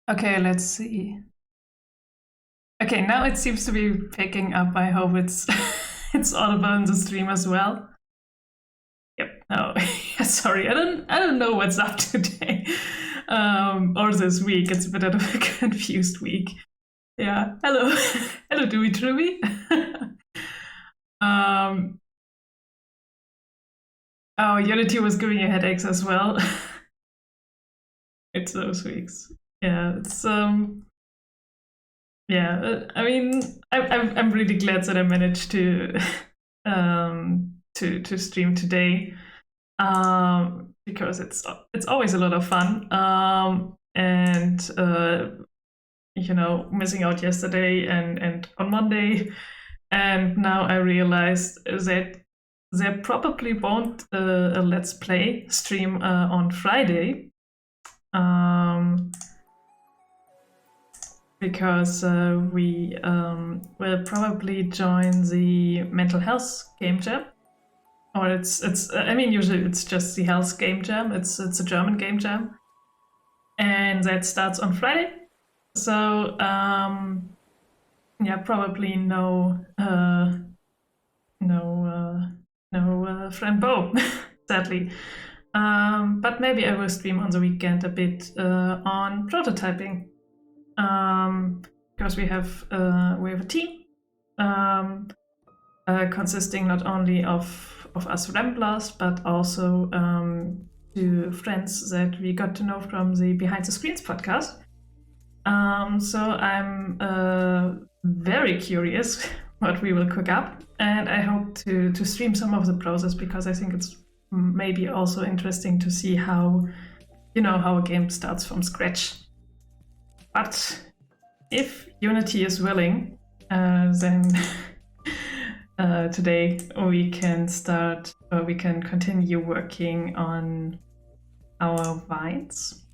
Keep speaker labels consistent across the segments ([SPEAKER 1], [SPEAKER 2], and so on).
[SPEAKER 1] Okay, let's see. Okay, now it seems to be picking up. I hope it's it's audible in the stream as well. Yep. Oh, yeah, sorry. I don't know what's up today. Or this week. It's a bit of a confused week. Yeah. Hello. Hello, Dewey Truby. um oh, Unity was giving you headaches as well. It's those weeks. Yeah, it's yeah, I mean, I'm really glad that I managed to to stream today, because it's always a lot of fun, and missing out yesterday and on Monday, and now I realized that there probably won't a Let's Play stream on Friday. Because we will probably join the mental health game jam, or it's. I mean, usually it's just the health game jam. It's a German game jam, and that starts on Friday. So yeah, probably no friend Bo, sadly. But maybe I will stream on the weekend a bit on prototyping. Because we have a team consisting not only of us ramblers, but also two friends that we got to know from the Behind the Screens podcast. So I'm very curious what we will cook up, and I hope to stream some of the process, because I think it's maybe also interesting to see how a game starts from scratch. But if Unity is willing, then today we can continue working on our vines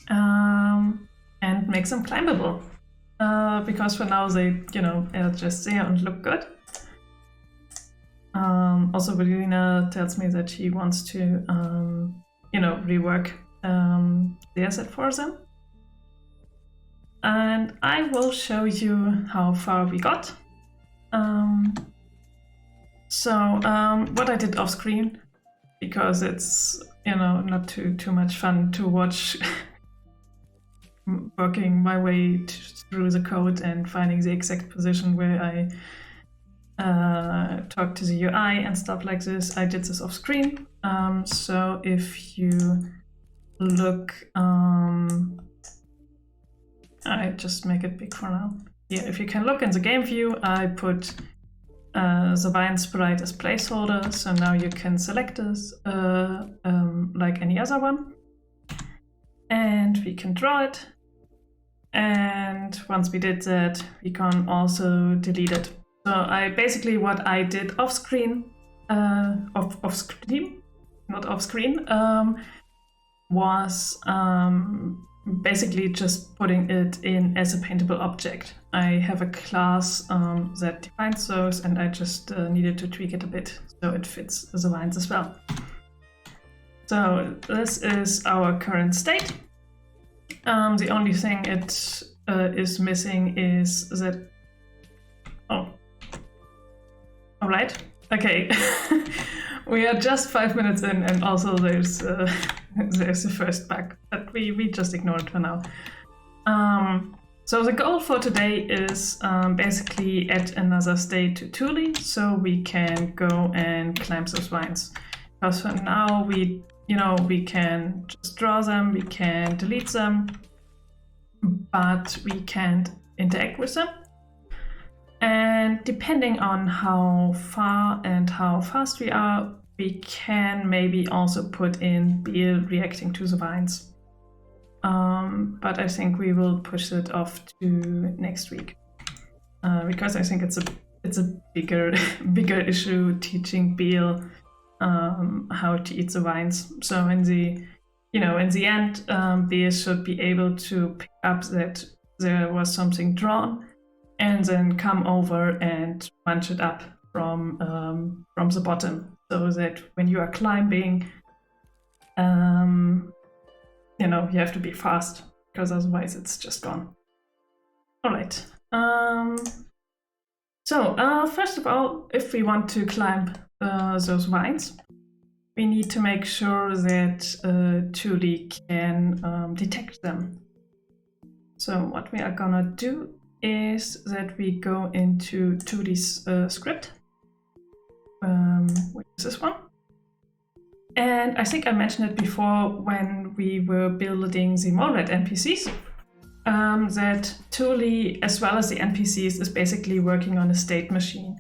[SPEAKER 1] and make some climbable. Because for now they, are just there and look good. Also, Belina tells me that she wants to, rework the asset for them. And I will show you how far we got. What I did off screen, because it's not too much fun to watch working my way through the code and finding the exact position where I talk to the UI and stuff like this. I did this off screen. So if you look, I just make it big for now. Yeah, if you can look in the game view, I put the vine sprite as placeholder, so now you can select this like any other one. And we can draw it. And once we did that, we can also delete it. So what I did off screen, off screen, not off screen, was basically just putting it in as a paintable object. I have a class that defines those, and I just needed to tweak it a bit so it fits the vines as well. So this is our current state. The only thing it is missing is that... Oh. All right. Okay. We are just 5 minutes in, and also there's the first bug, but we just ignore it for now. So the goal for today is basically add another state to Thule, so we can go and climb those vines. Because for now we can just draw them, we can delete them, but we can't interact with them. And depending on how far and how fast we are, we can maybe also put in Beal reacting to the vines. But I think we will push it off to next week, because I think it's a bigger issue teaching Beal how to eat the vines. So in the end, Beal should be able to pick up that there was something drawn, and then come over and punch it up from the bottom, so that when you are climbing, you have to be fast, because otherwise it's just gone. All right. So first of all, if we want to climb those vines, we need to make sure that Thule can detect them. So what we are gonna do is that we go into Thule's script, which is this one. And I think I mentioned it before when we were building the Molred NPCs, that Thule, as well as the NPCs, is basically working on a state machine.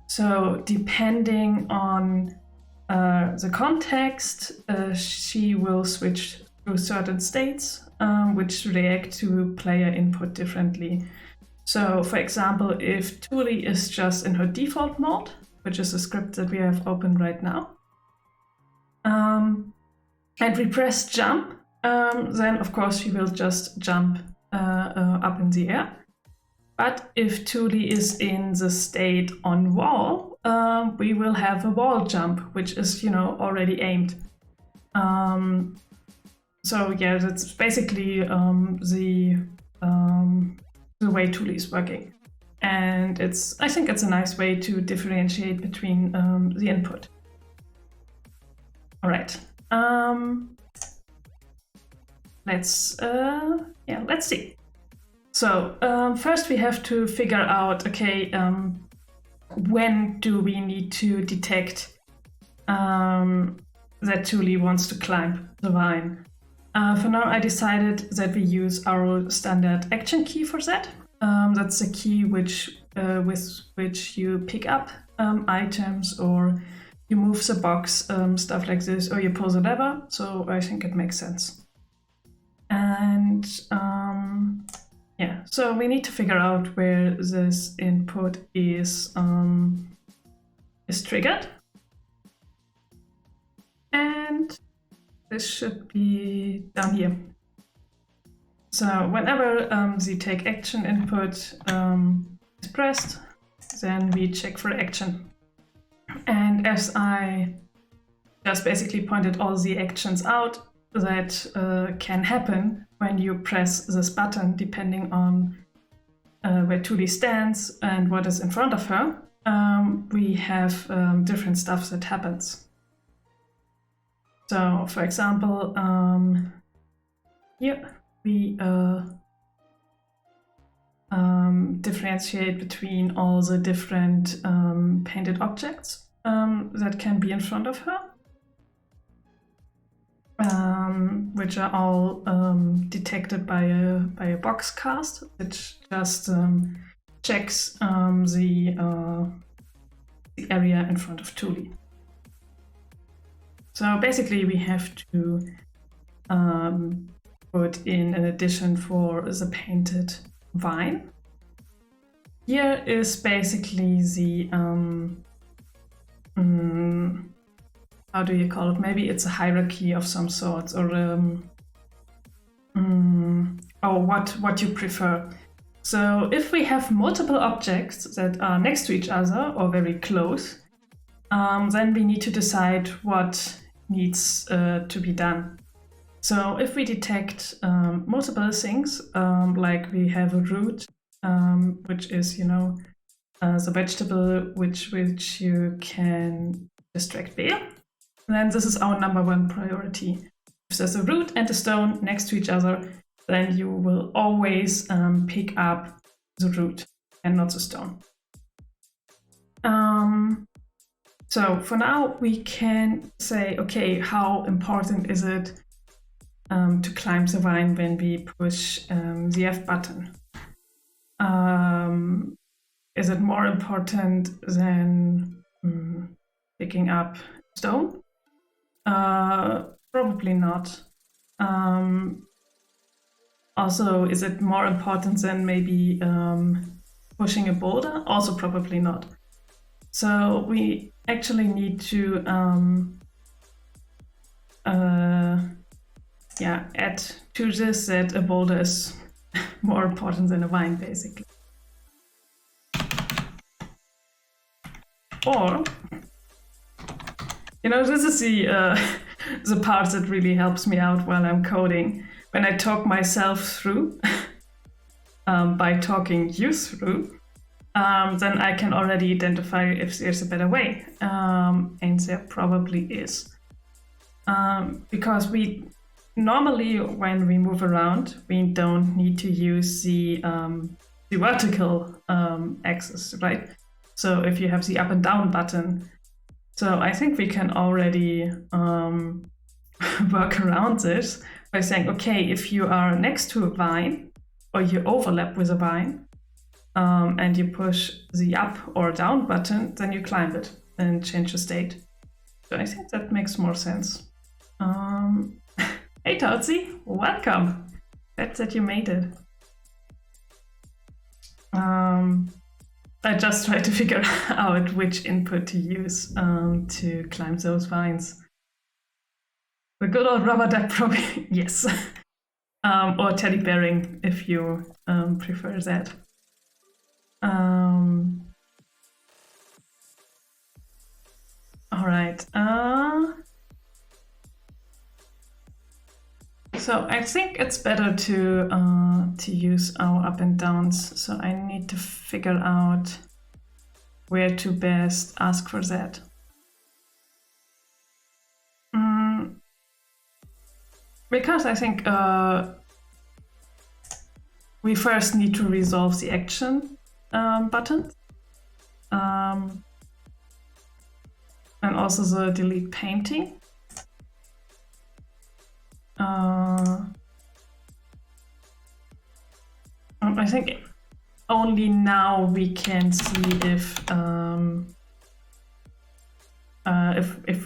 [SPEAKER 1] So depending on the context, she will switch through certain states, which react to player input differently. So for example, if Thule is just in her default mode, which is a script that we have open right now, and we press jump, then of course she will just jump up in the air. But if Thule is in the state on wall, we will have a wall jump, which is, already aimed. So yeah, that's basically the way Thule is working. And I think it's a nice way to differentiate between the input. All right. Let's see. So first we have to figure out, okay, when do we need to detect that Thule wants to climb the vine? For now, I decided that we use our standard action key for that. That's a key with which you pick up items, or you move the box, stuff like this, or you pull the lever. So I think it makes sense. And yeah, so we need to figure out where this input is triggered. And this should be down here. So whenever the take action input is pressed, then we check for action. And as I just basically pointed all the actions out that can happen when you press this button, depending on where Thule stands and what is in front of her, we have different stuff that happens. So, for example, here we differentiate between all the different painted objects that can be in front of her, which are all detected by a box cast, which just checks the area in front of Thule. So basically we have to put in an addition for the painted vine. Here is basically the, how do you call it? Maybe it's a hierarchy of some sorts, or what you prefer. So if we have multiple objects that are next to each other or very close, then we need to decide what needs to be done. So if we detect multiple things, like we have a root, which is, the vegetable which you can distract bear, then this is our number one priority. If there's a root and a stone next to each other, then you will always pick up the root and not the stone. So for now, we can say, okay, how important is it to climb the vine when we push the F button? Is it more important than picking up stone? Probably not. Also, is it more important than maybe pushing a boulder? Also probably not. So we actually need to add to this that a boulder is more important than a vine, basically. Or, this is the part that really helps me out while I'm coding. when I talk myself through by talking you through, then I can already identify if there's a better way, and there probably is. Because we normally, when we move around, we don't need to use the vertical axis, right? So if you have the up and down button, so I think we can already work around this by saying, okay, if you are next to a vine or you overlap with a vine and you push the up or down button, then you climb it and change the state. So I think that makes more sense. Hey Totsi, welcome. Glad that you made it. I just tried to figure out which input to use to climb those vines. The good old rubber duck probably, yes. Or teddy bearing if you prefer that. All right. So I think it's better to use our up and downs. So I need to figure out where to best ask for that. Because I think we first need to resolve the action button. And also the delete painting. I think only now we can see if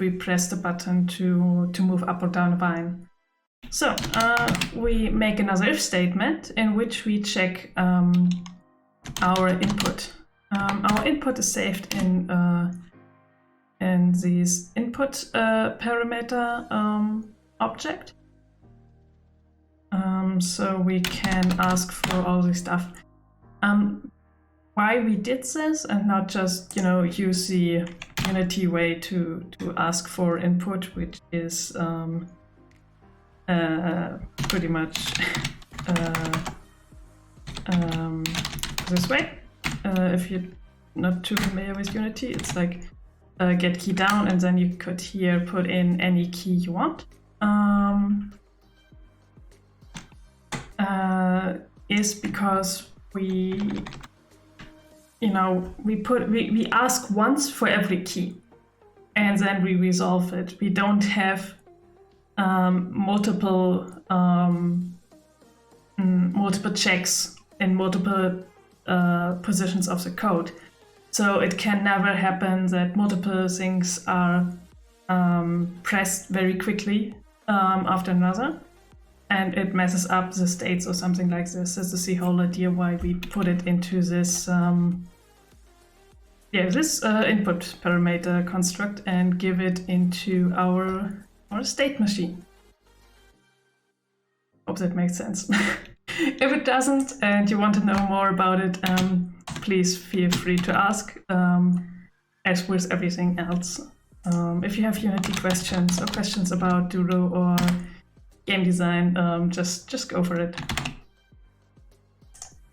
[SPEAKER 1] we press the button to move up or down a vine. So we make another if statement in which we check our input. Our input is saved in this input parameter object. So we can ask for all this stuff. Why we did this and not just, use the Unity way to ask for input, which is pretty much this way. If you're not too familiar with Unity, it's like get key down, and then you could here put in any key you want. Is because we ask once for every key, and then we resolve it. We don't have multiple checks in multiple positions of the code. So it can never happen that multiple things are pressed very quickly after another, and it messes up the states or something like this. This is the whole idea why we put it into this this input parameter construct and give it into our state machine. Hope that makes sense. If it doesn't and you want to know more about it, please feel free to ask, as with everything else. If you have Unity questions or questions about Duru or game design, just go for it.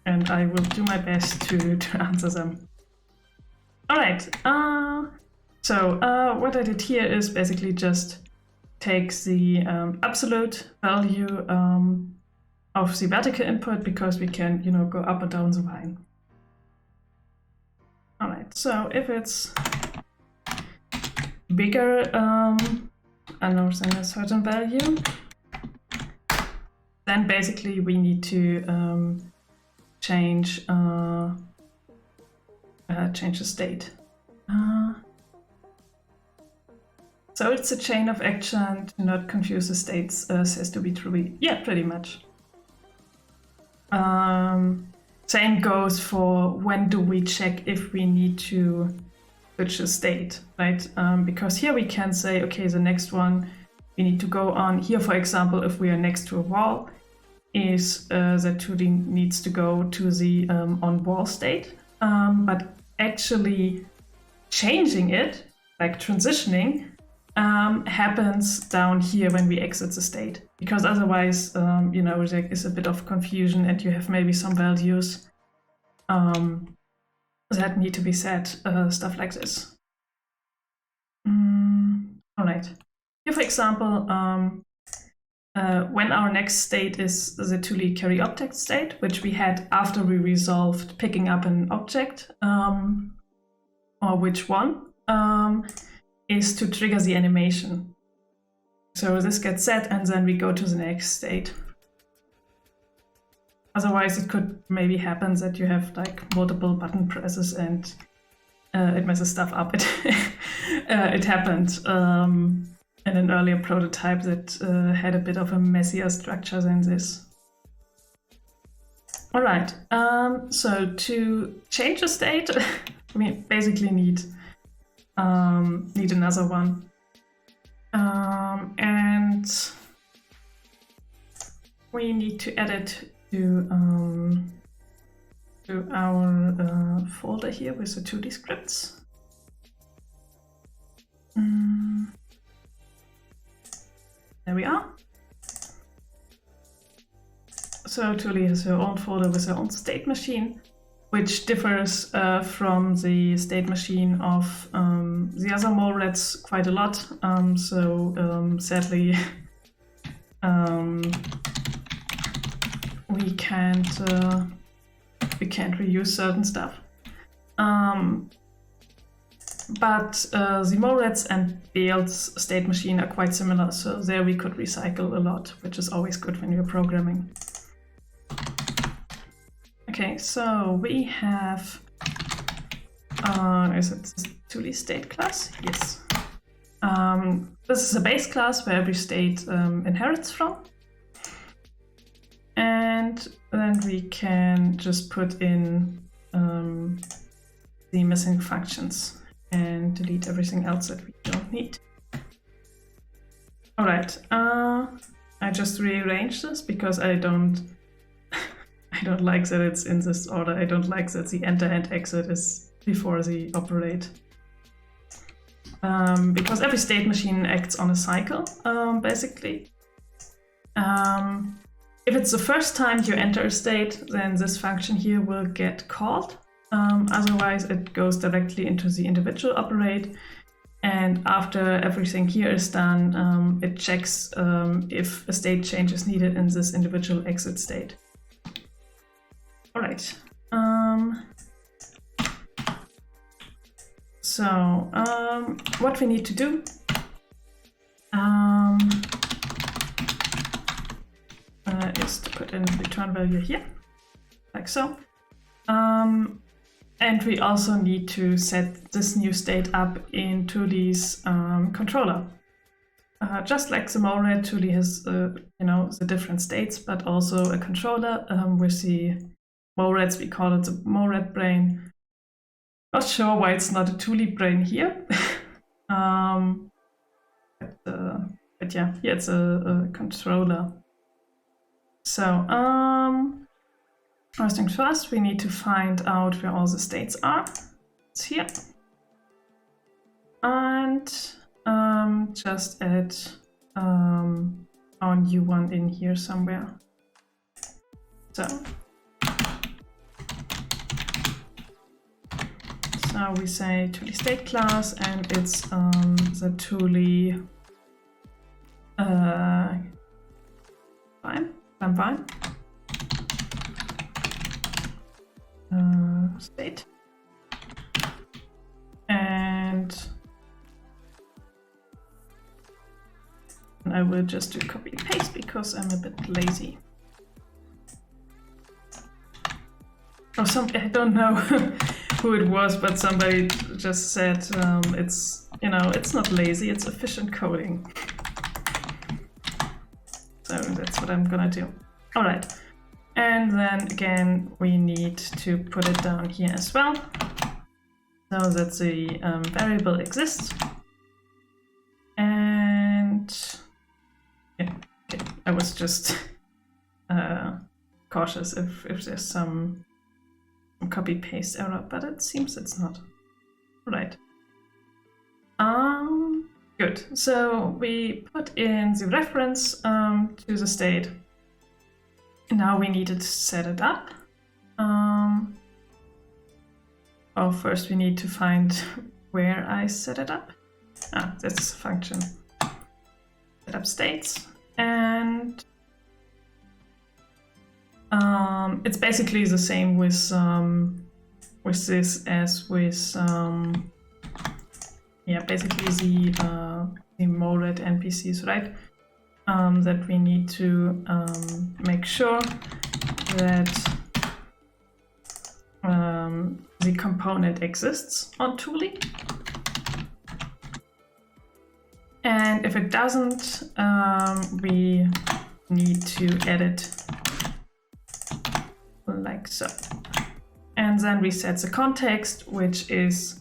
[SPEAKER 1] And I will do my best to answer them. All right, so what I did here is basically just take the absolute value of the vertical input, because we can, go up or down the vine. All right, so if it's bigger than a certain value, then basically we need to change the state. So it's a chain of action. To not confuse the states, says to be true. Yeah, pretty much. Same goes for when do we check if we need to switch a state, right? Because here we can say, okay, the next one we need to go on. Here, for example, if we are next to a wall, is that 2D needs to go to the on wall state. But actually changing it, like transitioning, happens down here when we exit the state, because otherwise, you know, there is a bit of confusion and you have maybe some values that need to be set, stuff like this. All right. Here, for example, when our next state is the Thule carry object state, which we had after we resolved picking up an object, or which one, is to trigger the animation. So this gets set and then we go to the next state. Otherwise it could maybe happen that you have like multiple button presses and it messes stuff up. It happened in an earlier prototype that had a bit of a messier structure than this. All right, so to change the state, we basically need another one. And we need to add it to our folder here with the 2D scripts. There we are. So Thule has her own folder with her own state machine, which differs from the state machine of the other mole-rats quite a lot. Sadly, we can't reuse certain stuff. But the mole-rats and Bale's state machine are quite similar, so there we could recycle a lot, which is always good when you're programming. Okay, so we have, is it the Thule state class? Yes. This is a base class where every state inherits from. And then we can just put in the missing functions and delete everything else that we don't need. All right, I just rearranged this because I don't like that it's in this order. I don't like that the enter and exit is before the operate. Because every state machine acts on a cycle, basically. If it's the first time you enter a state, then this function here will get called. Otherwise, it goes directly into the individual operate. And after everything here is done, it checks if a state change is needed in this individual exit state. All right. What we need to do is to put in the return value here, like so. And we also need to set this new state up in Thule's controller. Just like the mole-rat, Thule has the different states, but also a controller with the mole-rats. We call it the mole-rat brain. Not sure why it's not a Thule brain here. But yeah, here it's a controller. So, first things first, we need to find out where all the states are. It's here. And just add our new one in here somewhere. So we say Thule state class, and it's the Thule climb state, and I will just do copy and paste because I'm a bit lazy. Or I don't know who it was, but somebody just said it's not lazy, it's efficient coding. So that's what I'm gonna do. All right. And then again, we need to put it down here as well, so that the variable exists. And yeah, okay. I was just cautious if there's some copy-paste error, but it seems it's not. All right. Good. So we put in the reference to the state. Now we need to set it up. Oh, first we need to find where I set it up. That's a function. Set up states. And it's basically the same with this as with basically the mored NPCs, right? That we need to make sure that the component exists on Thule. And if it doesn't, we need to add it like so. And then we set the context, which is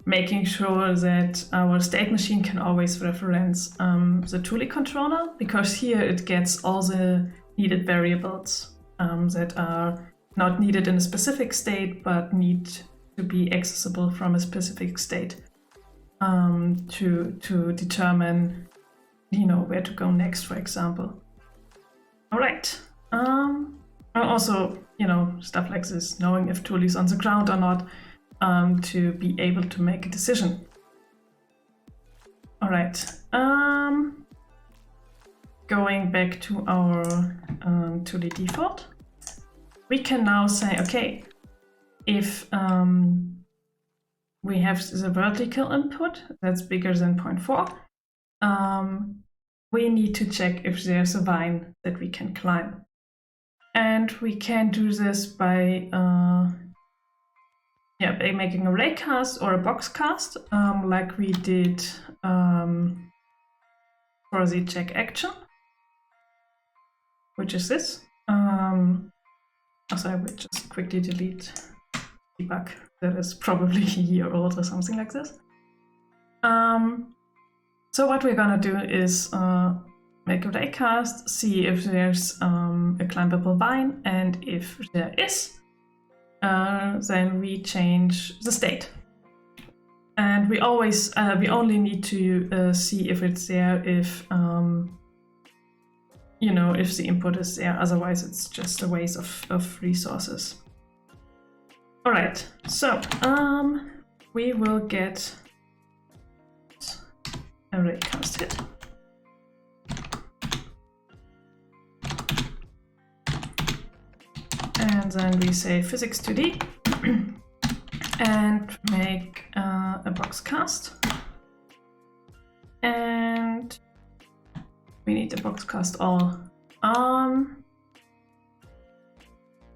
[SPEAKER 1] making sure that our state machine can always reference the Thule controller, because here it gets all the needed variables that are not needed in a specific state, but need to be accessible from a specific state to determine, where to go next, for example. All right. Also, stuff like this, knowing if Thule is on the ground or not, to be able to make a decision. All right. Going back to our Thule default, we can now say, okay, if we have the vertical input that's bigger than 0.4, we need to check if there's a vine that we can climb. And we can do this by making a raycast or a boxcast, like we did for the check action, which is this. Also, I would just quickly delete debug. That is probably a year old or something like this. So what we're gonna do is make a raycast, see if there's a climbable vine, and if there is, then we change the state. And we always we only need to see if it's there if if the input is there. Otherwise, it's just a waste of resources. All right, so we will get a raycast hit. And then we say physics 2D and make a box cast. And we need a box cast all.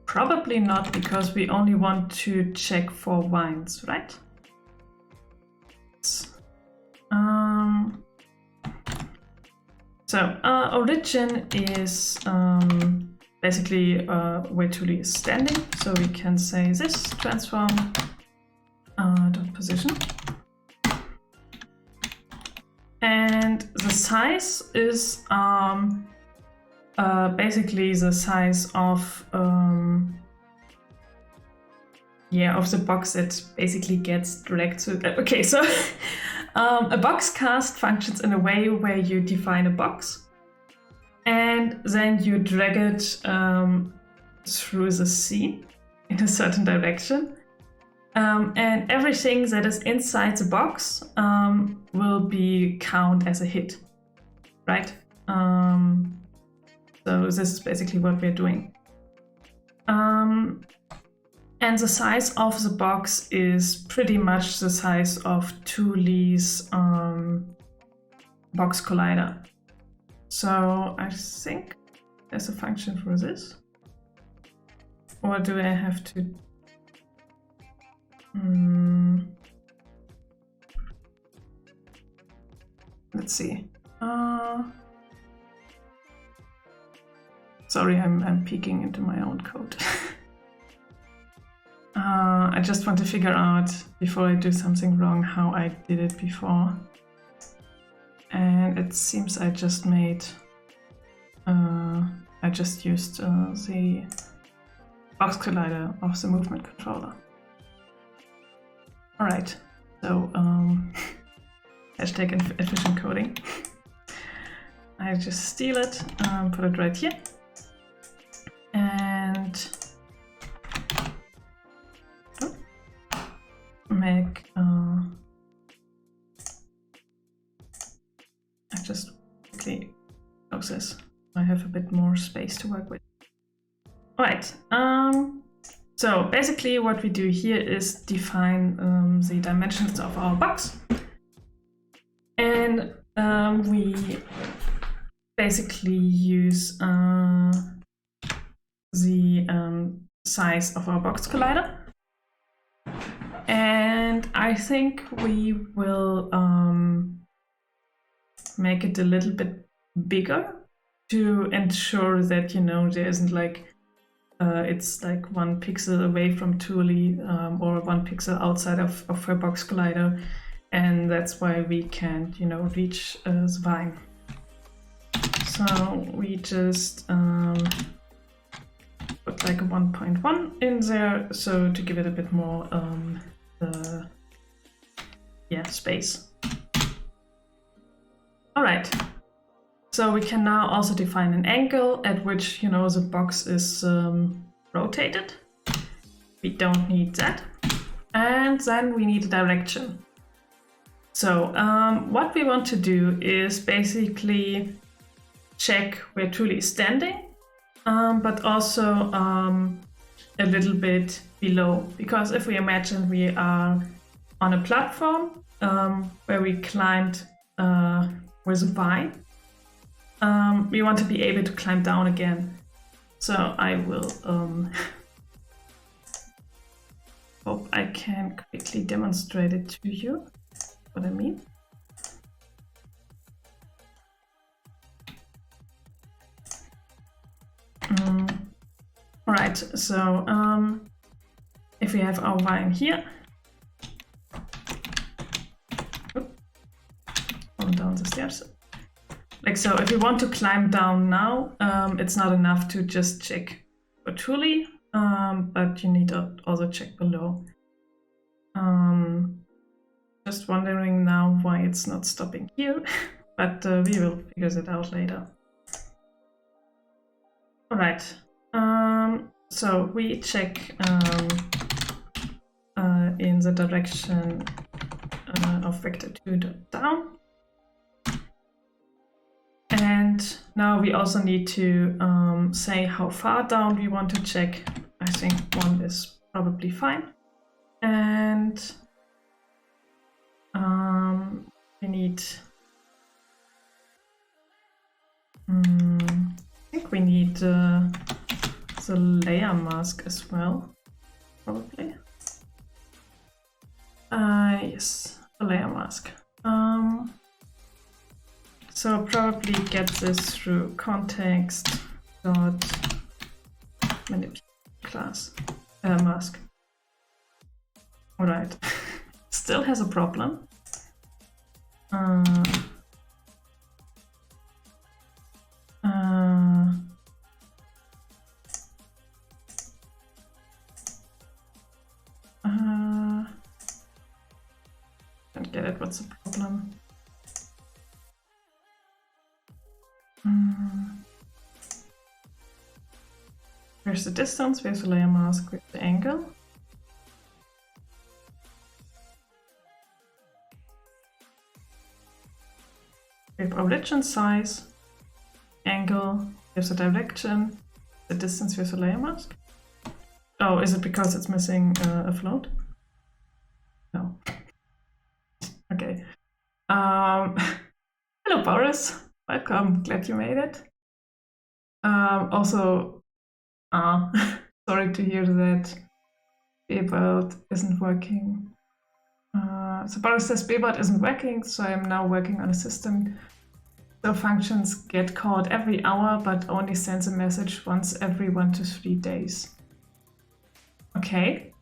[SPEAKER 1] Probably not, because we only want to check for vines, right? So origin is basically where Thule is standing. So we can say this transform dot position. And the size is basically the size of the box that basically gets dragged to. Okay, so a box cast functions in a way where you define a box and then you drag it through the scene in a certain direction. And everything that is inside the box will be count as a hit, right? So this is basically what we're doing. And the size of the box is pretty much the size of Thule's box collider. So I think there's a function for this. Or do I have to... Let's see. Sorry, I'm peeking into my own code. I just want to figure out, before I do something wrong, how I did it before. And it seems I just made... I just used the box collider of the movement controller. Alright, so hashtag efficient coding. I just steal it, put it right here, and make. I just quickly close this. I have a bit more space to work with. All right. So basically, what we do here is define the dimensions of our box, and we basically use the size of our box collider. And I think we will make it a little bit bigger to ensure that, you know, there isn't like it's like 1 pixel away from Thule or 1 pixel outside of her box collider, and that's why we can't, you know, reach the vine. So we just put like a 1.1 in there, so to give it a bit more space. All right. So we can now also define an angle at which, you know, the box is rotated. We don't need that. And then we need a direction. So what we want to do is basically check where Thule is standing, but also a little bit below. Because if we imagine we are on a platform where we climbed with a vine, we want to be able to climb down again. So I will hope I can quickly demonstrate it to you, what I mean. All right, so if we have our vine here, down the stairs. Like so, if you want to climb down now, it's not enough to just check for Thule, but you need to also check below. Just wondering now why it's not stopping here, but we will figure it out later. All right, so we check in the direction of vector 2 down. And now we also need to say how far down we want to check. I think 1 is probably fine. And we need, I think we need the layer mask as well, probably. Yes, the layer mask. So probably get this through context dot manipulate class mask. All right, still has a problem. Don't get it. What's the problem? Where's the distance? Where's the layer mask? Where's the angle? We have origin size, angle, there's the direction, the distance with the layer mask. Oh, is it because it's missing a float? No. Okay. Hello, Boris. Welcome. Glad you made it. Also, sorry to hear that Bebot isn't working. So Boris says Bebot isn't working, so I'm now working on a system. So functions get called every hour, but only sends a message once every 1 to 3 days. Okay.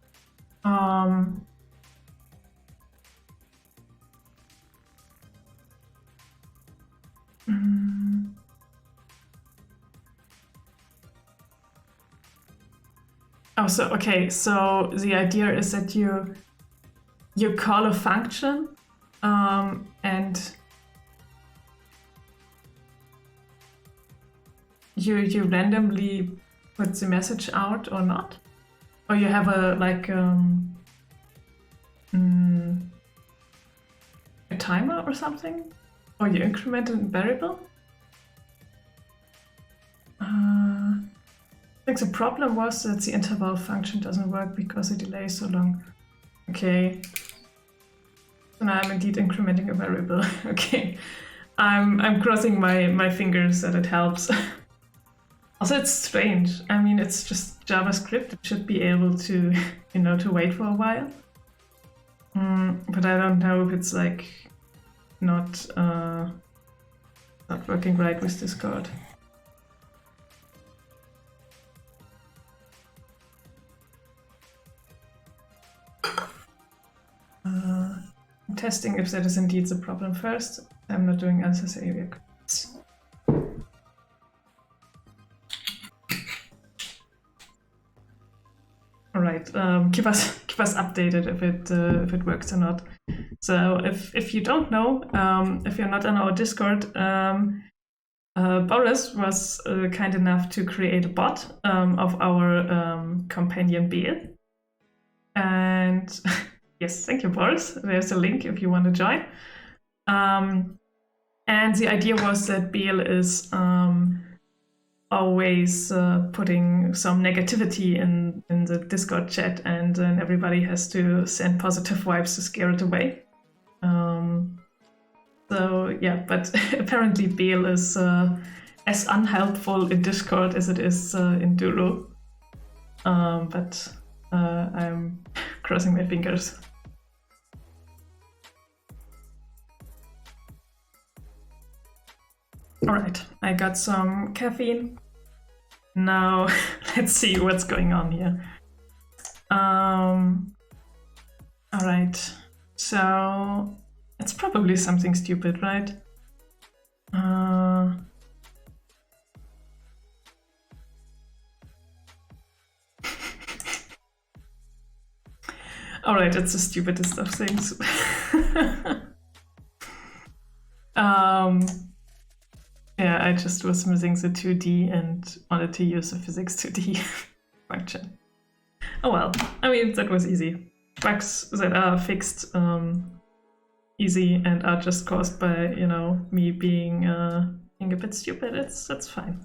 [SPEAKER 1] Oh, so okay. So the idea is that you call a function, and you randomly put the message out or not, or you have a like a timer or something, or you increment a variable. I think the problem was that the interval function doesn't work because the delay is so long. Okay. So now I'm indeed incrementing a variable. Okay. I'm crossing my fingers that it helps. Also, it's strange. I mean, it's just JavaScript. It should be able to, to wait for a while. But I don't know if it's like not working right with Discord. I'm testing if that is indeed the problem first. I'm not doing unnecessary requests. All right, keep us updated if it works or not. So if you don't know, if you're not on our Discord, Boris was kind enough to create a bot of our companion Beel. And yes, thank you, Boris. There's a link if you want to join. And the idea was that Beel is always putting some negativity in the Discord chat, and then everybody has to send positive vibes to scare it away. So yeah, but apparently Beel is as unhelpful in Discord as it is in Duru. But I'm crossing my fingers. All right, I got some caffeine. Now let's see what's going on here. All right, so it's probably something stupid, right? All right, it's the stupidest of things. Yeah, I just was missing the 2D and wanted to use the physics 2D function. Oh well, I mean, that was easy. Bugs that are fixed easy and are just caused by, me being a bit stupid, that's fine.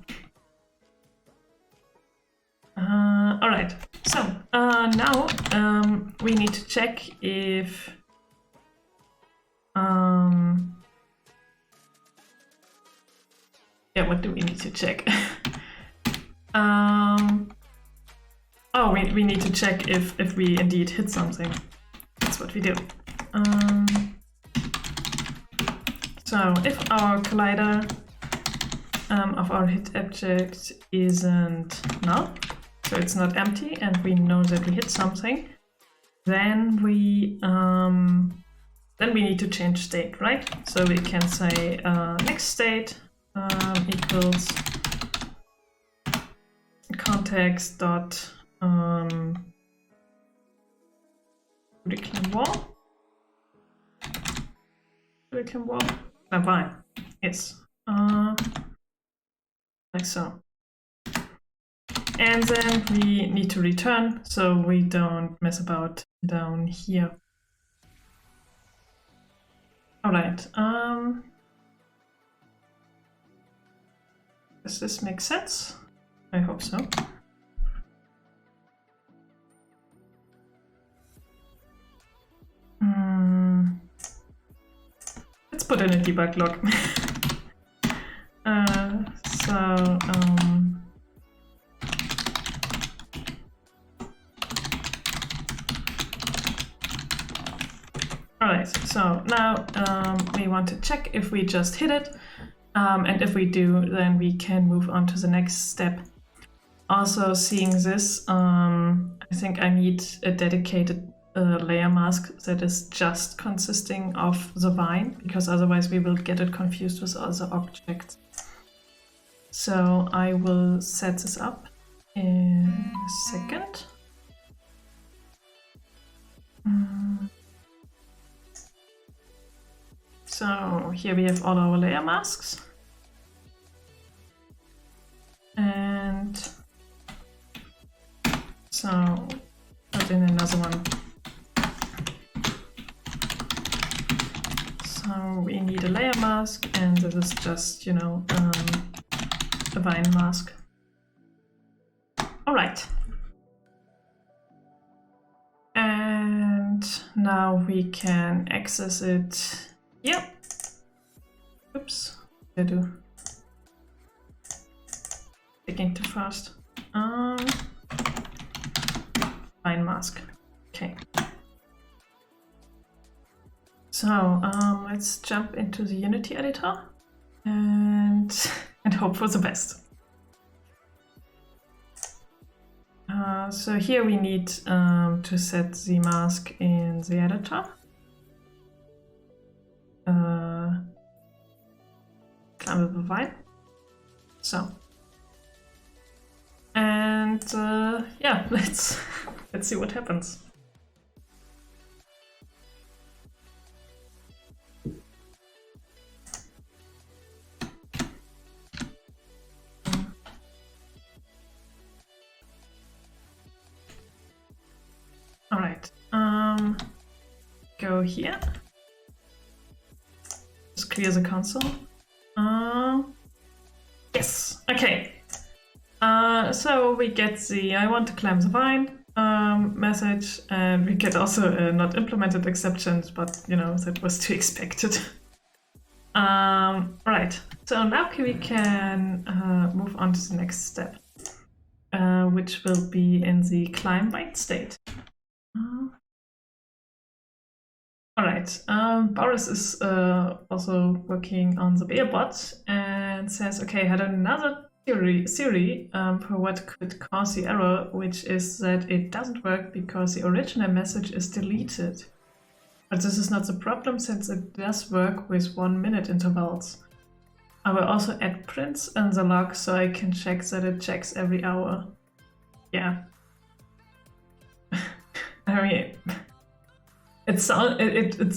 [SPEAKER 1] All right, so now we need to check if yeah, what do we need to check? Oh, we need to check if we indeed hit something. That's what we do. So if our collider of our hit object isn't null, so it's not empty, and we know that we hit something, then we need to change state, right? So we can say next state equals context dot climb wall. Fine. Yes. Like so. And then we need to return so we don't mess about down here. All right. Does this make sense? I hope so. Let's put in a debug log. Alright, so now we want to check if we just hit it, and if we do, then we can move on to the next step. Also, seeing this, I think I need a dedicated layer mask that is just consisting of the vine, because otherwise we will get it confused with other objects. So I will set this up in a second. So here we have all our layer masks. And so put in another one. So we need a layer mask, and this is just, you know, a vine mask. All right. And now we can access it. Yep. Oops. I do. Thinking too fast. Vine mask. Okay. So let's jump into the Unity editor and hope for the best. So here we need to set the mask in the editor. Climbable vine. So, and yeah, let's see what happens. All right, go here. Just clear the console. Yes, okay. So we get the I want to climb the vine message, and we get also a not implemented exceptions, but you know, that was to be expected. Right, so now we can move on to the next step, which will be in the climb bind state. All right, Boris is also working on the bear bot and says, okay, I had another theory for what could cause the error, which is that it doesn't work because the original message is deleted. But this is not the problem, since it does work with 1 minute intervals. I will also add prints in the log so I can check that it checks every hour. Yeah. I mean, it's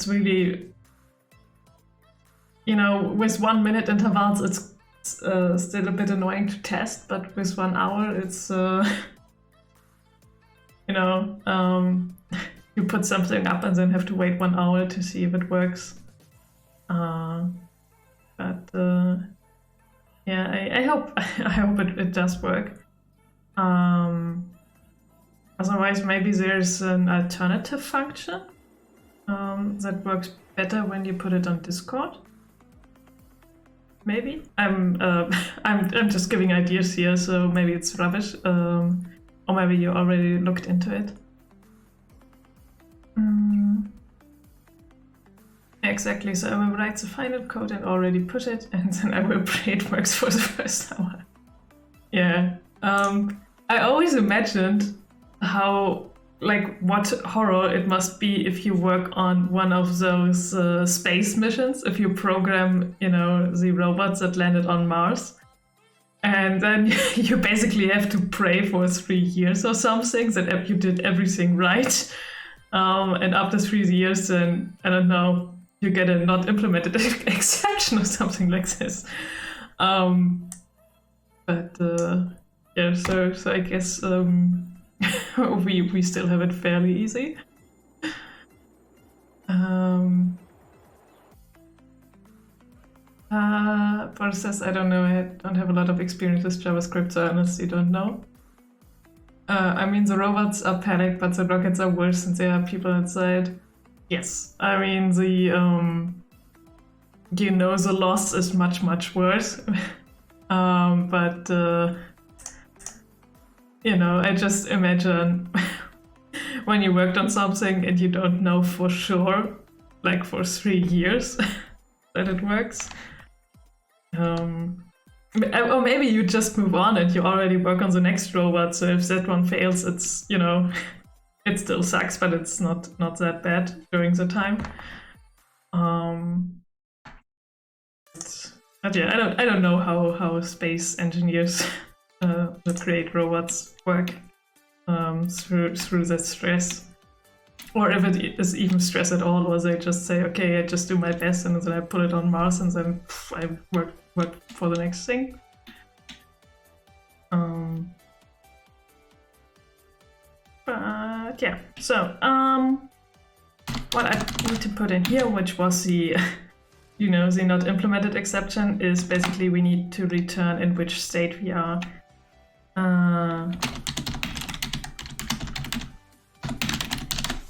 [SPEAKER 1] really, you know, with 1 minute intervals, it's still a bit annoying to test, but with 1 hour, it's, you know, you put something up and then have to wait 1 hour to see if it works. But yeah, I hope it does work. Otherwise, maybe there's an alternative function that works better when you put it on Discord. Maybe I'm just giving ideas here, so maybe it's rubbish, or maybe you already looked into it. Exactly. So I will write the final code and already put it, and then I will pray it works for the first hour. Yeah. I always imagined how, like, what horror it must be if you work on one of those space missions, if you program, you know, the robots that landed on Mars, and then you basically have to pray for 3 years or something that you did everything right, and after 3 years, then I don't know, you get a not implemented exception or something like this. But yeah, so I guess we still have it fairly easy. Process, I don't know, I don't have a lot of experience with JavaScript, so I honestly don't know. I mean, the robots are panicked, but the rockets are worse since there are people inside. Yes, I mean, the, you know, the loss is much, much worse. But, you know, I just imagine when you worked on something and you don't know for sure, like for 3 years, that it works. Or maybe you just move on and you already work on the next robot, so if that one fails, it's, you know, it still sucks, but it's not that bad during the time. But yeah, I don't know how space engineers that create robots work through that stress. Or if it is even stress at all, or they just say, okay, I just do my best and then I put it on Mars and then I work for the next thing. But yeah, so what I need to put in here, which was the the not implemented exception, is basically we need to return in which state we are.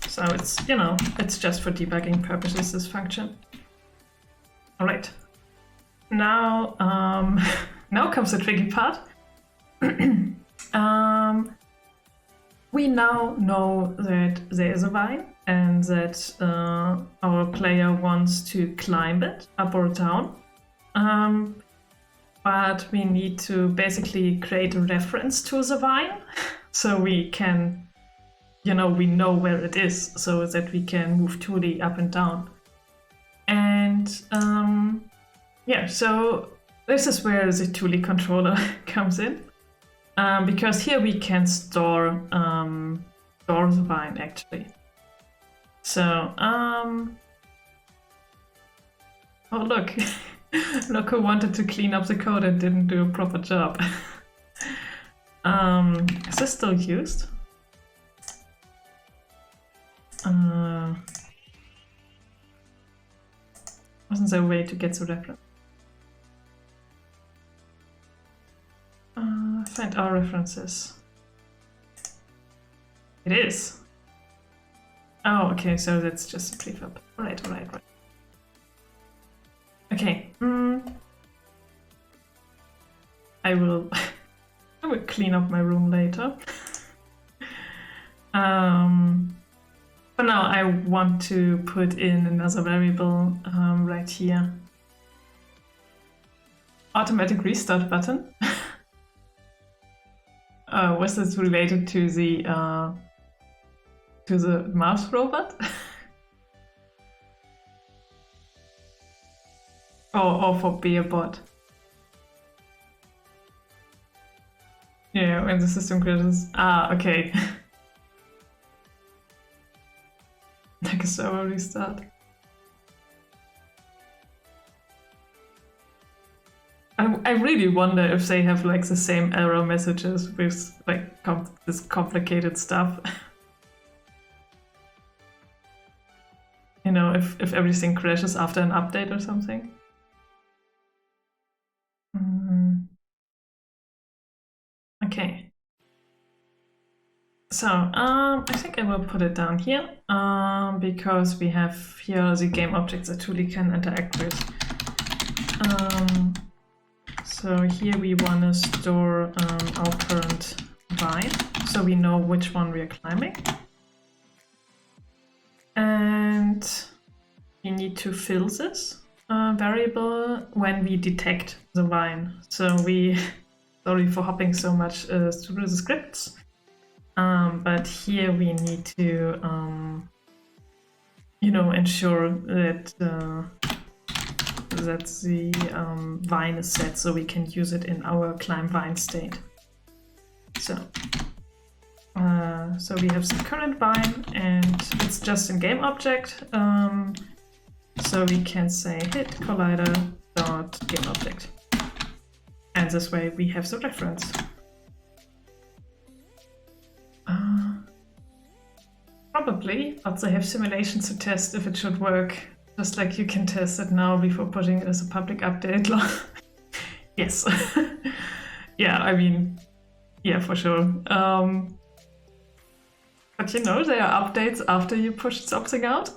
[SPEAKER 1] So it's, it's just for debugging purposes, this function. All right. Now, now comes the tricky part. We now know that there is a vine and that our player wants to climb it up or down. But we need to basically create a reference to the vine so we can, we know where it is so that we can move Thule up and down. And yeah, so this is where the Thule controller comes in. Because here we can store the vine actually. So oh look, look who wanted to clean up the code and didn't do a proper job. Is this still used? Wasn't there a way to get the reference? Find our references. It is. Oh, okay, so that's just a prefab. Right. Okay. I will clean up my room later. For now, I want to put in another variable right here. Automatic restart button. Was this related to the mouse robot? or for Bearbot? Yeah, when the system crashes. Ah, okay. Like a server restart. I really wonder if they have like the same error messages with like this complicated stuff. If everything crashes after an update or something. Okay. So I think I will put it down here because we have here the game objects that Thule can interact with. So here we want to store our current vine, so we know which one we are climbing. And we need to fill this variable when we detect the vine. So sorry for hopping so much through the scripts, but here we need to, ensure that the vine is set so we can use it in our climb vine state. So we have the current vine and it's just in game object. So we can say hit collider.game object. And this way we have the reference. Probably, but they have simulations to test if it should work. Just like you can test it now before putting it as a public update. Yes. Yeah, I mean, yeah, for sure. But there are updates after you push something out.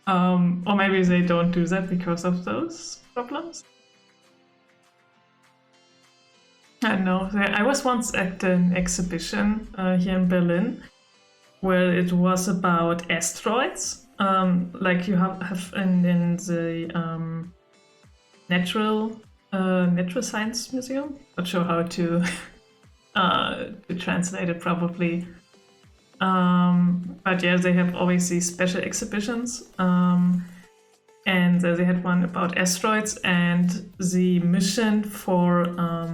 [SPEAKER 1] Or maybe they don't do that because of those problems. I don't know. I was once at an exhibition here in Berlin where it was about asteroids. Like you have in the natural science museum. Not sure how to translate it probably. But yeah, they have always these special exhibitions. And they had one about asteroids and the mission for a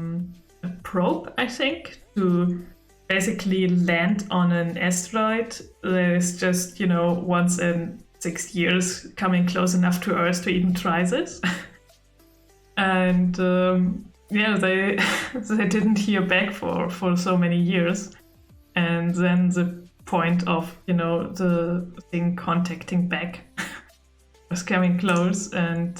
[SPEAKER 1] probe, I think, to basically land on an asteroid that is just, once in 6 years coming close enough to Earth to even try this. And they didn't hear back for so many years. And then the point of, the thing contacting back was coming close. And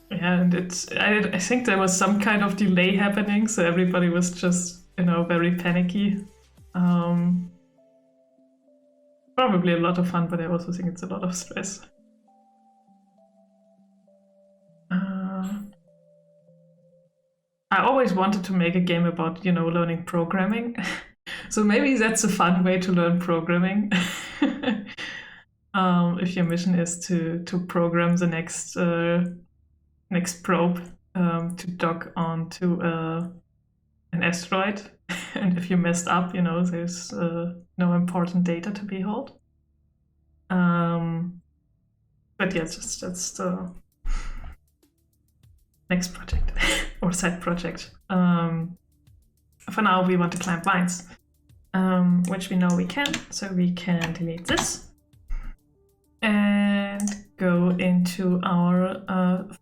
[SPEAKER 1] and I think there was some kind of delay happening, so everybody was just, very panicky. Probably a lot of fun, but I also think it's a lot of stress. I always wanted to make a game about, learning programming. So maybe that's a fun way to learn programming. If your mission is to program the next probe to dock onto an asteroid, and if you messed up, there's no important data to be held. But yeah, that's the next project or side project. For now, we want to climb vines, which we know we can, so we can delete this and go into our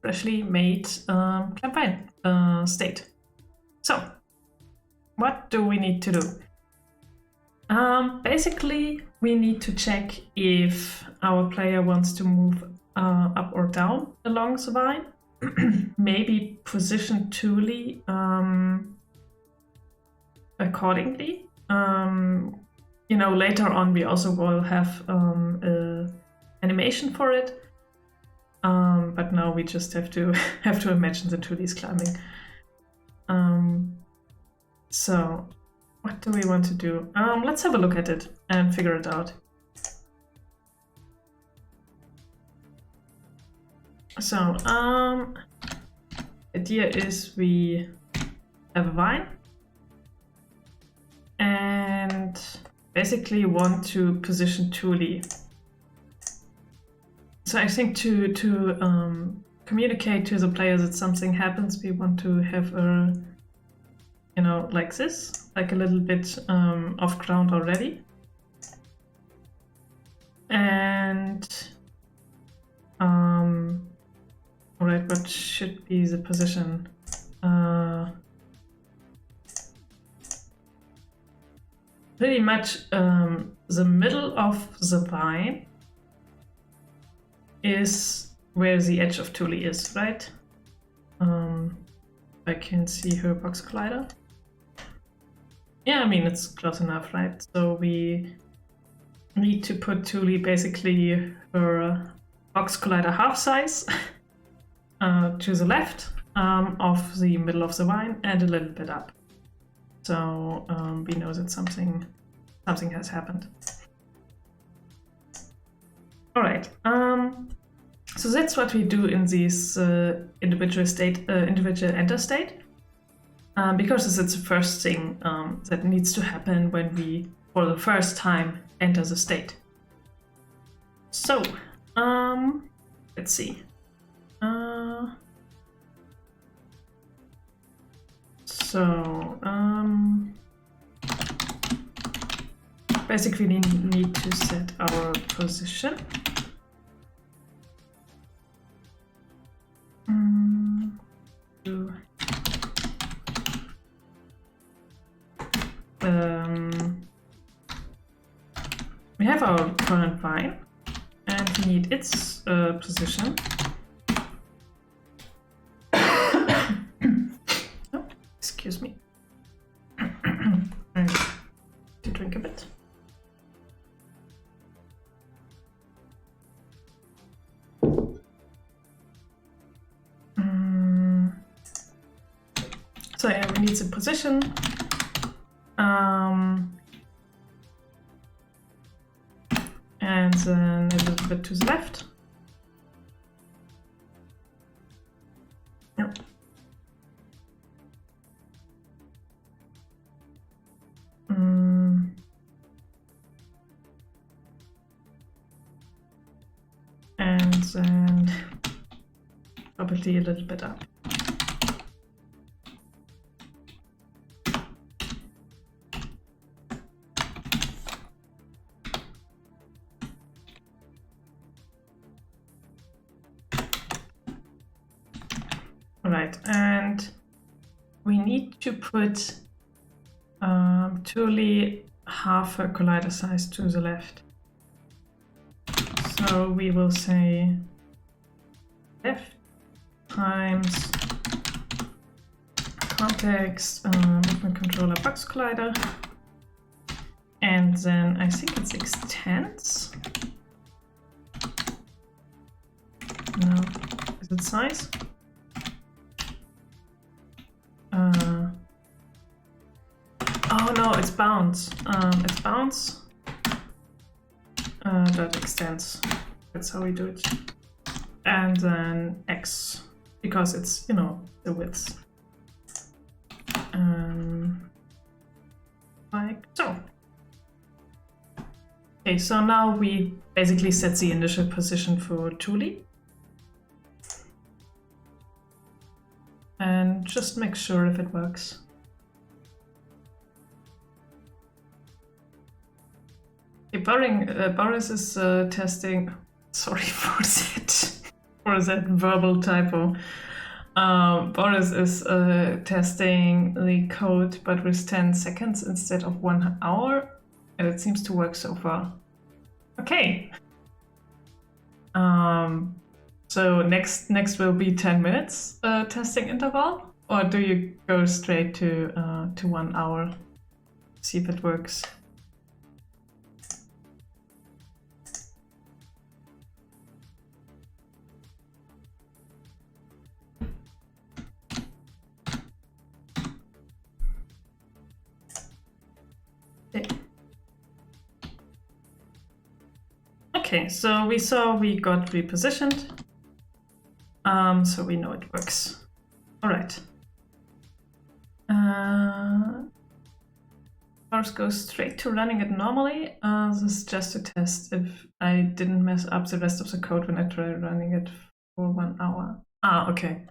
[SPEAKER 1] freshly made climb vine state. So, what do we need to do? Basically, we need to check if our player wants to move up or down along the vine. Maybe position Thule accordingly. Later on we also will have animation for it. But now we just have to imagine the Thule's climbing. So what do we want to do? Let's have a look at it and figure it out. So, idea is we have a vine and basically want to position Thule. So I think to communicate to the player that something happens, we want to have a, like this, like a little bit off ground already. And alright, what should be the position? Pretty much the middle of the vine is where the edge of Thule is, right? I can see her box collider. Yeah, I mean, it's close enough, right? So we need to put Thule basically her box collider half size to the left of the middle of the vine and a little bit up. So we know that something has happened. All right. So that's what we do in this individual enter state, because it's the first thing that needs to happen when we, for the first time, enter the state. So, let's see. Basically we need to set our position. We have our current vine and we need its position. Oh, excuse me. I need to drink a bit. So yeah, we need the position. And then a little bit to the left. Yep. And then probably a little bit up. right, and we need to put Thule half a collider size to the left. So we will say left times context movement controller box collider, and then I think it's extends. No, is it size? Oh no, it's bounce. It's bounce. That extends. That's how we do it. And then X, because it's, you know, the width. Like so. Okay, so now we basically set the initial position for Thule. And just make sure if it works. Okay, Boris is testing. Sorry for that verbal typo. Boris is testing the code, but with 10 seconds instead of 1 hour, and it seems to work so far. Okay. So next will be 10 minutes testing interval, or do you go straight to 1 hour? See if it works. Okay, so we saw we got repositioned. So we know it works. All right. First go straight to running it normally. This is just to test if I didn't mess up the rest of the code when I tried running it for 1 hour. Ah, okay.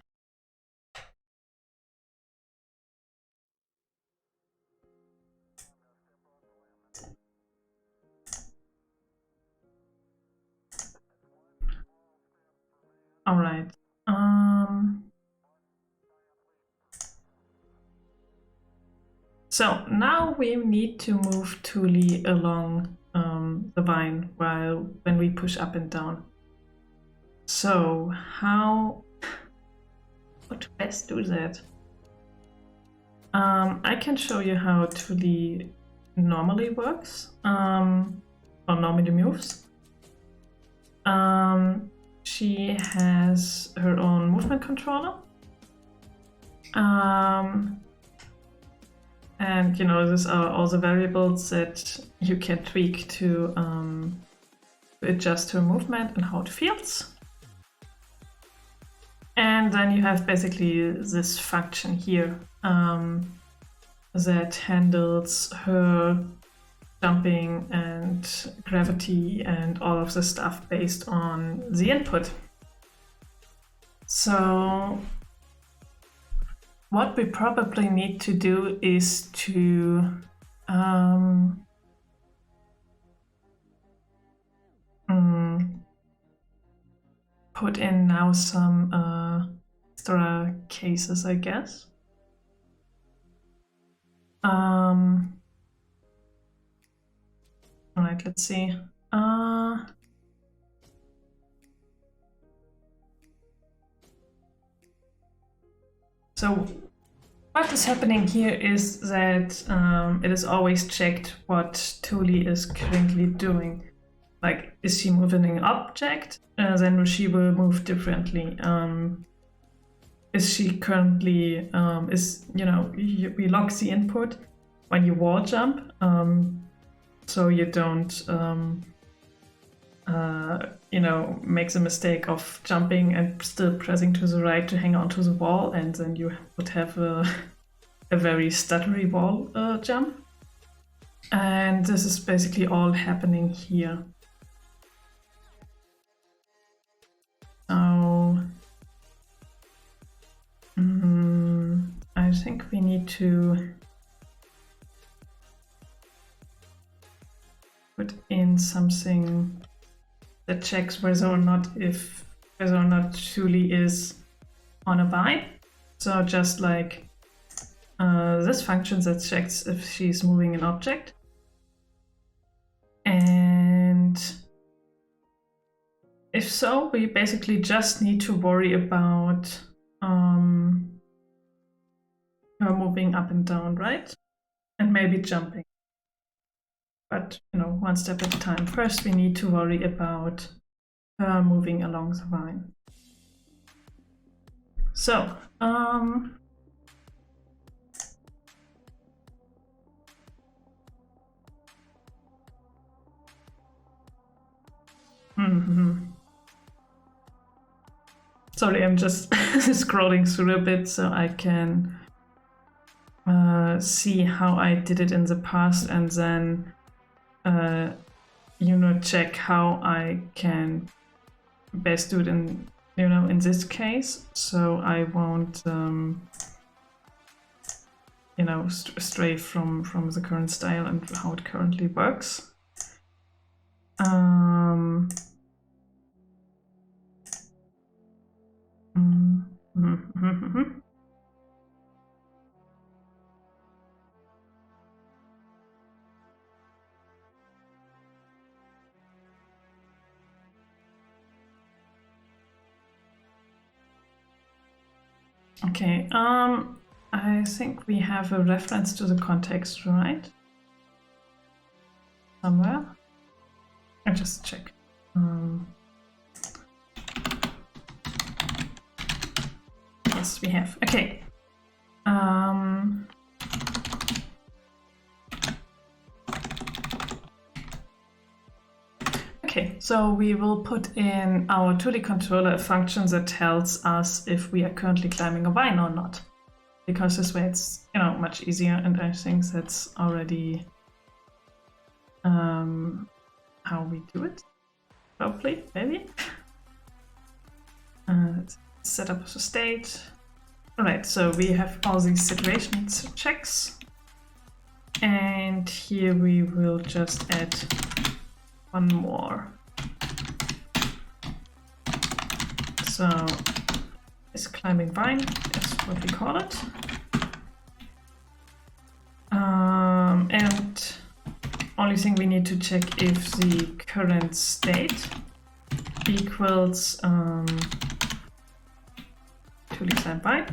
[SPEAKER 1] All right. So now we need to move Thule along the vine when we push up and down. So how to best do that? I can show you how Thule normally works, or normally moves. She has her own movement controller. And you know, these are all the variables that you can tweak to adjust her movement and how it feels. And then you have basically this function here that handles her jumping and gravity and all of the stuff based on the input. So what we probably need to do is to put in now some extra cases, I guess. All right, let's see. So what is happening here is that it is always checked what Thule is currently doing. Like, is she moving an object? Then she will move differently. Is she currently, we lock the input when you wall jump, so you don't, make the mistake of jumping and still pressing to the right to hang onto the wall, and then you would have a very stuttery wall jump. And this is basically all happening here. So I think we need to put in something that checks whether or not Thule is on a vine. So just like this function that checks if she's moving an object. And if so, we basically just need to worry about her moving up and down, right? And maybe jumping. But, you know, one step at a time. First, we need to worry about her moving along the vine. So, sorry, I'm just scrolling through a bit so I can see how I did it in the past, and then you know, check how I can best do it in, you know, in this case. So I won't you know, stray from the current style and how it currently works. Okay, I think we have a reference to the context, right? Somewhere. I'll just check. Yes, we have. Okay. Okay, so we will put in our 2D controller a function that tells us if we are currently climbing a vine or not. Because this way it's, you know, much easier, and I think that's already how we do it. Hopefully, maybe. Let's set up the state. Alright, so we have all these situations checks. And here we will just add one more. So it's climbing vine, that's what we call it. And only thing we need to check if the current state equals to the climb vine.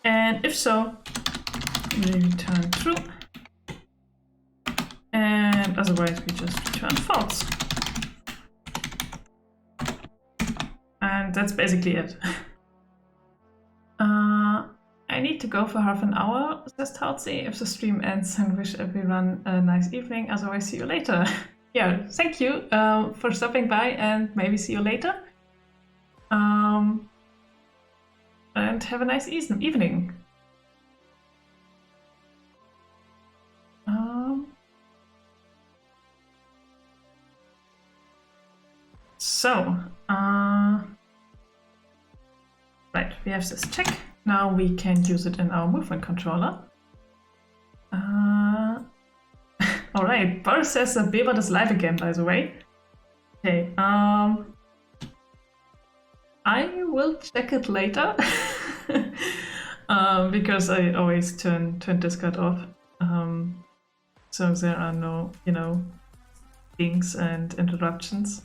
[SPEAKER 1] And if so, we return true. And otherwise we just return false. And that's basically it. I need to go for half an hour, says Tautsi. If the stream ends, and wish everyone a nice evening. Otherwise, see you later. Yeah, thank you for stopping by, and maybe see you later. And have a nice evening. Right, we have this check. Now we can use it in our movement controller. Alright, Boris says that Bebot is live again, by the way. Okay, I will check it later. Because I always turn Discord off. So there are no, you know, things and interruptions.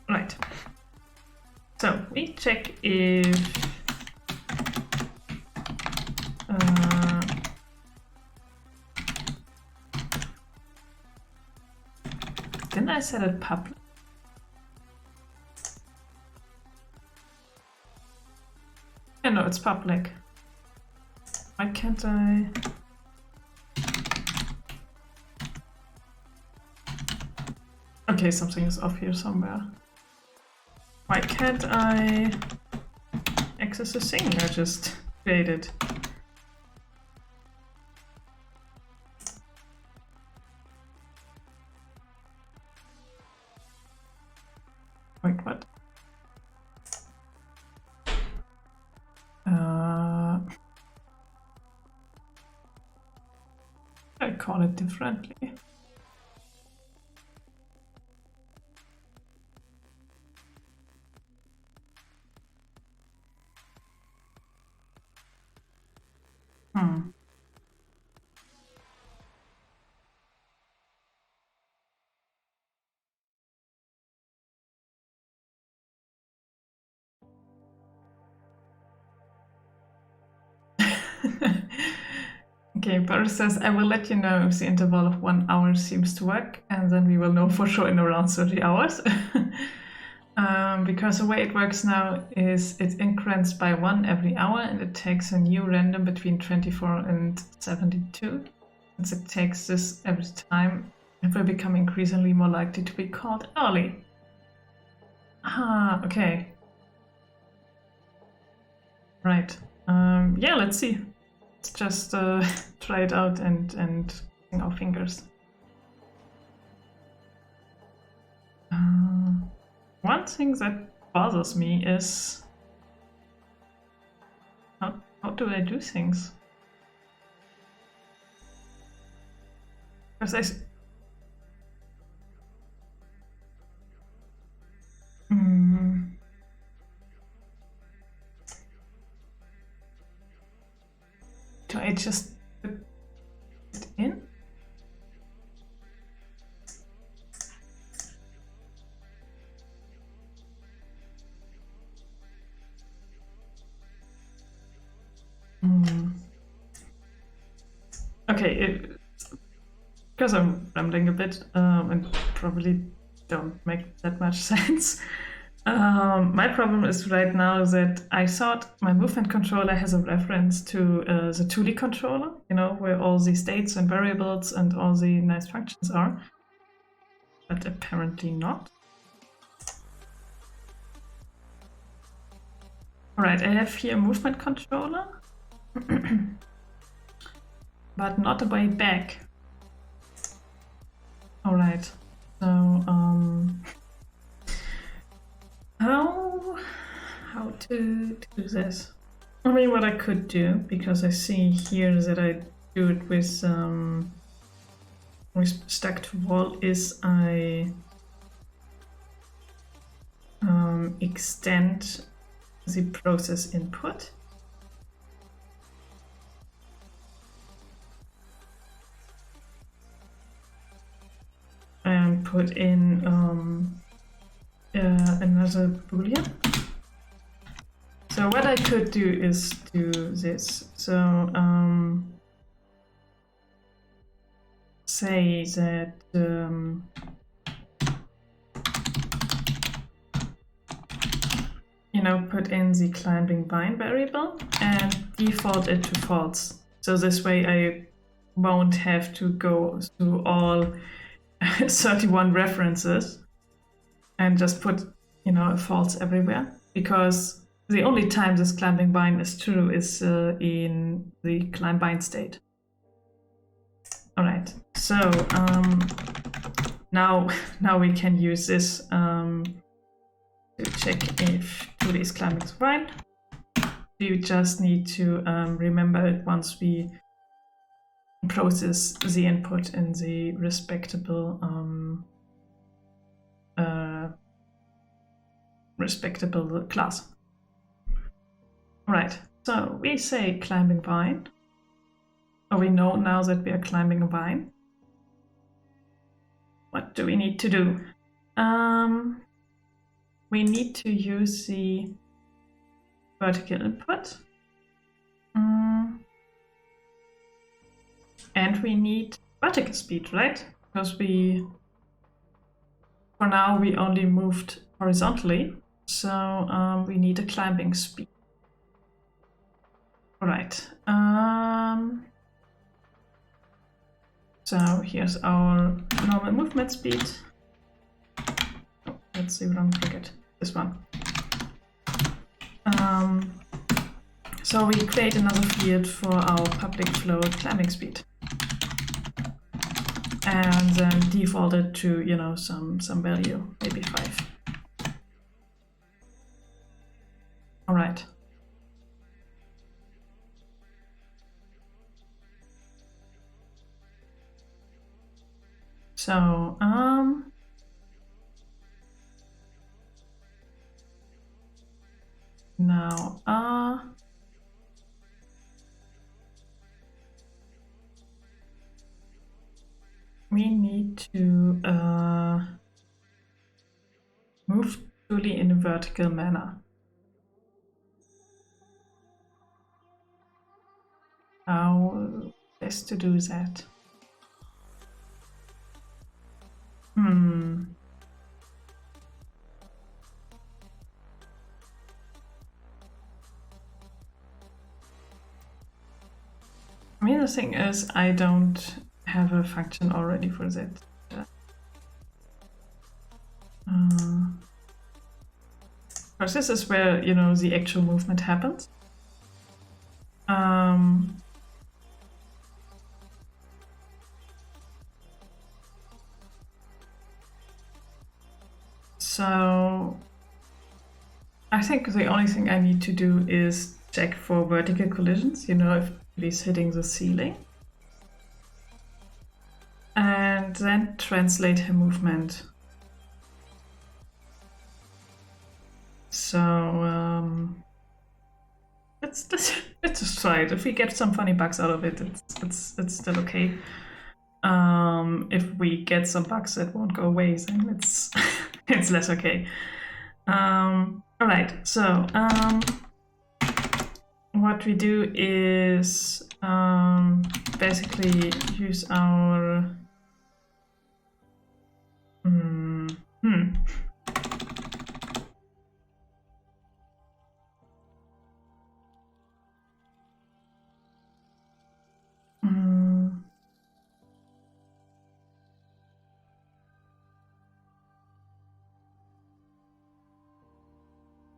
[SPEAKER 1] Right. So we check if didn't I set it public? Yeah, no, it's public. Why can't I? Okay, something is off here somewhere. Why can't I access the thing I just created? Wait, what? I call it differently. Okay, Boris says, I will let you know if the interval of 1 hour seems to work, and then we will know for sure in around 30 hours. Because the way it works now is it increments by 1 every hour, and it takes a new random between 24 and 72. Since it takes this every time, it will become increasingly more likely to be called early. Ah, okay. Right. Yeah, let's see. Let's just try it out and our fingers. One thing that bothers me is how do I do things? Because I do I just put it in? Okay, because I'm rambling a bit and probably don't make that much sense. My problem is right now that I thought my movement controller has a reference to the 2D controller, you know, where all the states and variables and all the nice functions are, but apparently not. Alright, I have here a movement controller, but not a way back. Alright, so how to do this? I mean, what I could do, because I see here that I do it with stuck to wall, is I extend the process input. And put in another boolean. So what I could do is do this. So say that you know, put in the climbing vine variable and default it to false. So this way I won't have to go through all 31 references and just put, you know, a false everywhere, because the only time this climbing vine is true is in the climb bind state. All right, so now we can use this to check if 2D is climbing fine. You just need to remember it once we process the input in the respectable class. Right, so we say climbing vine. Oh, we know now that we are climbing a vine. What do we need to do? We need to use the vertical input. And we need vertical speed, right? Because for now we only moved horizontally, so we need a climbing speed. All right. So here's our normal movement speed. Oh, that's the wrong bracket. This one. So we create another field for our public float climbing speed, and then default it to, you know, some value, maybe 5. All right. So now we need to move truly in a vertical manner. How best to do that? I mean, the thing is, I don't have a function already for that. Because this is where, you know, the actual movement happens. So I think the only thing I need to do is check for vertical collisions, you know, if he's hitting the ceiling. And then translate her movement. So let's just try it. If we get some funny bugs out of it, it's still okay. If we get some bugs that won't go away, then it's it's less okay. All right. So what we do is basically use our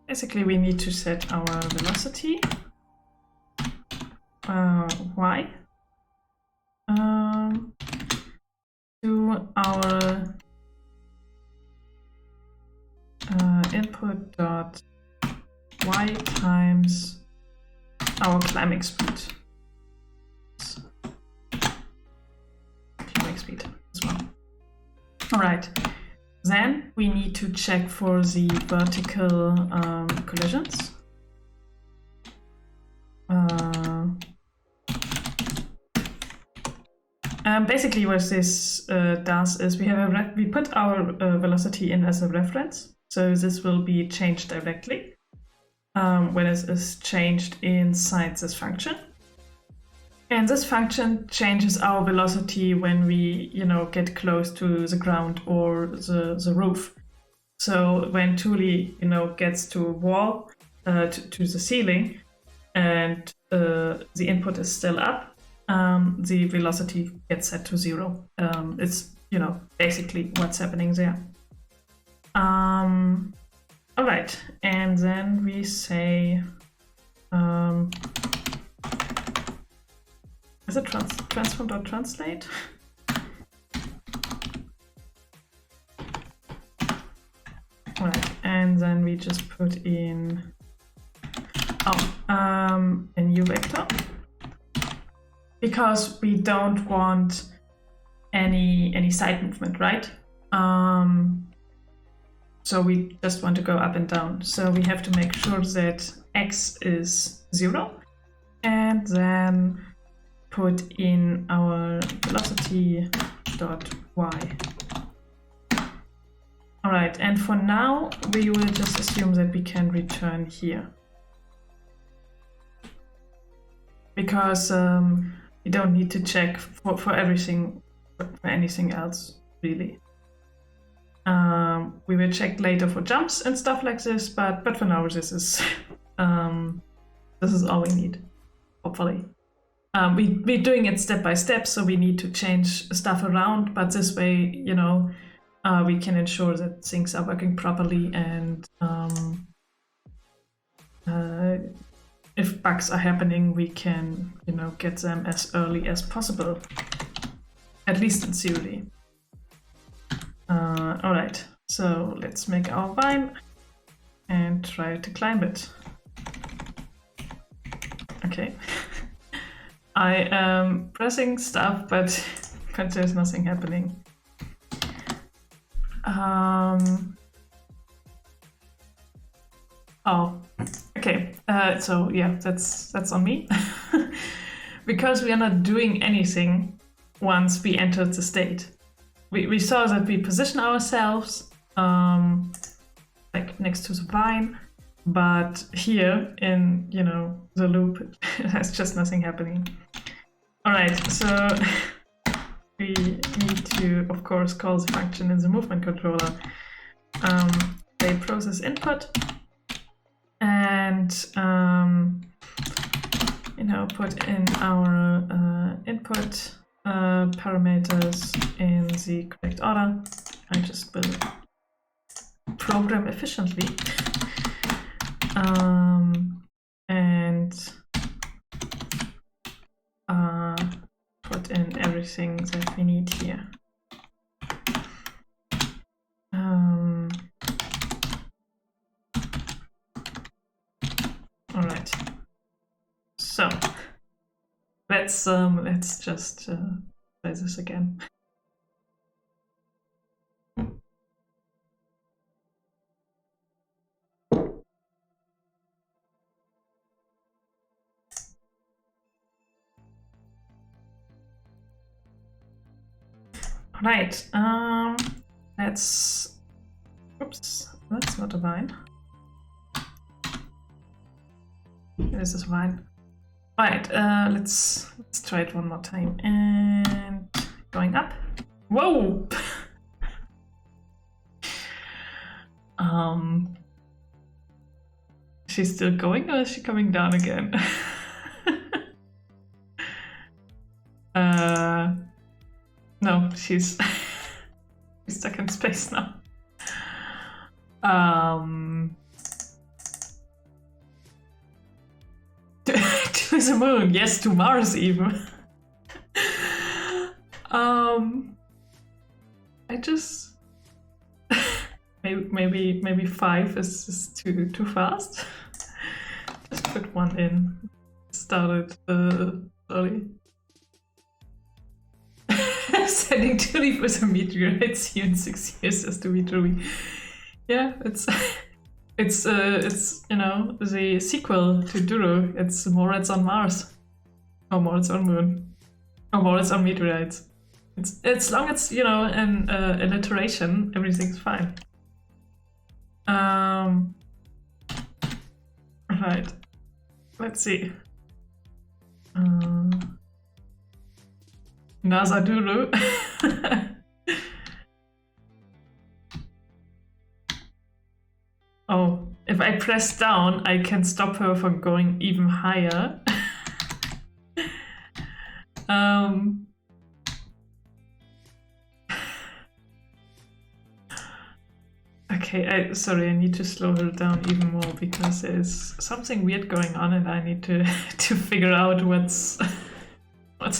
[SPEAKER 1] basically we need to set our velocity y to our input dot y times our climbing speed. Climbing speed as well. All right. Then we need to check for the vertical collisions. Basically, what this does is we put our velocity in as a reference, so this will be changed directly when it is changed inside this function. And this function changes our velocity when we, you know, get close to the ground or the roof. So when Thule, you know, gets to a wall, to the ceiling, and the input is still up, the velocity gets set to 0. It's, you know, basically what's happening there. All right, and then we say, is it transform.translate? Right, and then we just put in a new vector, because we don't want any side movement, right? So we just want to go up and down. So we have to make sure that x is 0, and then put in our velocity dot y. All right, and for now we will just assume that we can return here, because we don't need to check for everything, for anything else really. We will check later for jumps and stuff like this, but for now this is all we need, hopefully. We're doing it step by step, so we need to change stuff around, but this way, you know, we can ensure that things are working properly, and if bugs are happening, we can, you know, get them as early as possible, at least in theory. All right, so let's make our vine and try to climb it. Okay. I am pressing stuff, but there's nothing happening. Oh, okay. So yeah, that's on me. Because we are not doing anything once we entered the state. we saw that we position ourselves like next to the vine, but here in, you know, the loop, there's just nothing happening. All right, so we need to, of course, call the function in the movement controller. A process input, and you know, put in our input parameters in the correct order. I just will program efficiently, and put in everything that we need here. All right. So let's just play this again. Right, let's, oops, that's not a vine. This is fine. Right, let's try it one more time. And going up. Whoa! She's still going, or is she coming down again? No, she's stuck in space now. To the moon, yes, to Mars even. I just maybe 5 is too fast. Just put 1 in. Started early. Sending to leave with a meteorite see you in 6 years as to be true. Yeah, it's you know, the sequel to Duru. It's more it's on Mars, or more it's on Moon, or more it's on meteorites. It's long as, you know, an alliteration, everything's fine. Right. Let's see. NASA Duru. Oh, if I press down, I can stop her from going even higher. Okay, sorry, I need to slow her down even more because there's something weird going on and I need to figure out what's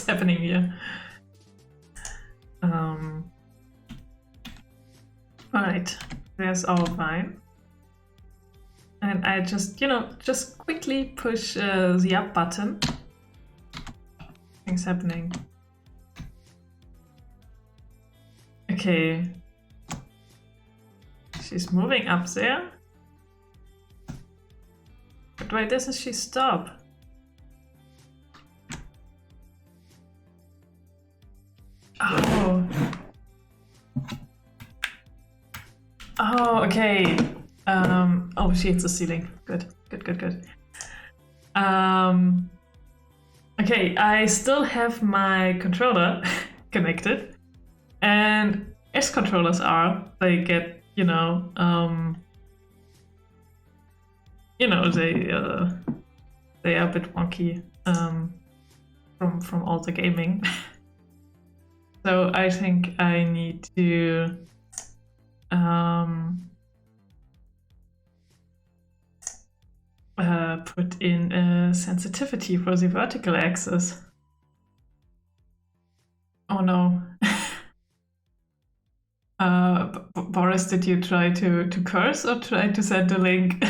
[SPEAKER 1] happening here. Right, there's our vine. And I just, you know, just quickly push the up button. Things happening. Okay. She's moving up there. But why doesn't she stop? Oh. Oh, okay. Oh, she hits the ceiling. Good. Okay, I still have my controller connected, and as controllers are, they get, you know, they are a bit wonky from all the gaming. So I think I need to put in a sensitivity for the vertical axis. Oh no. Boris, did you try to curse or try to send a link?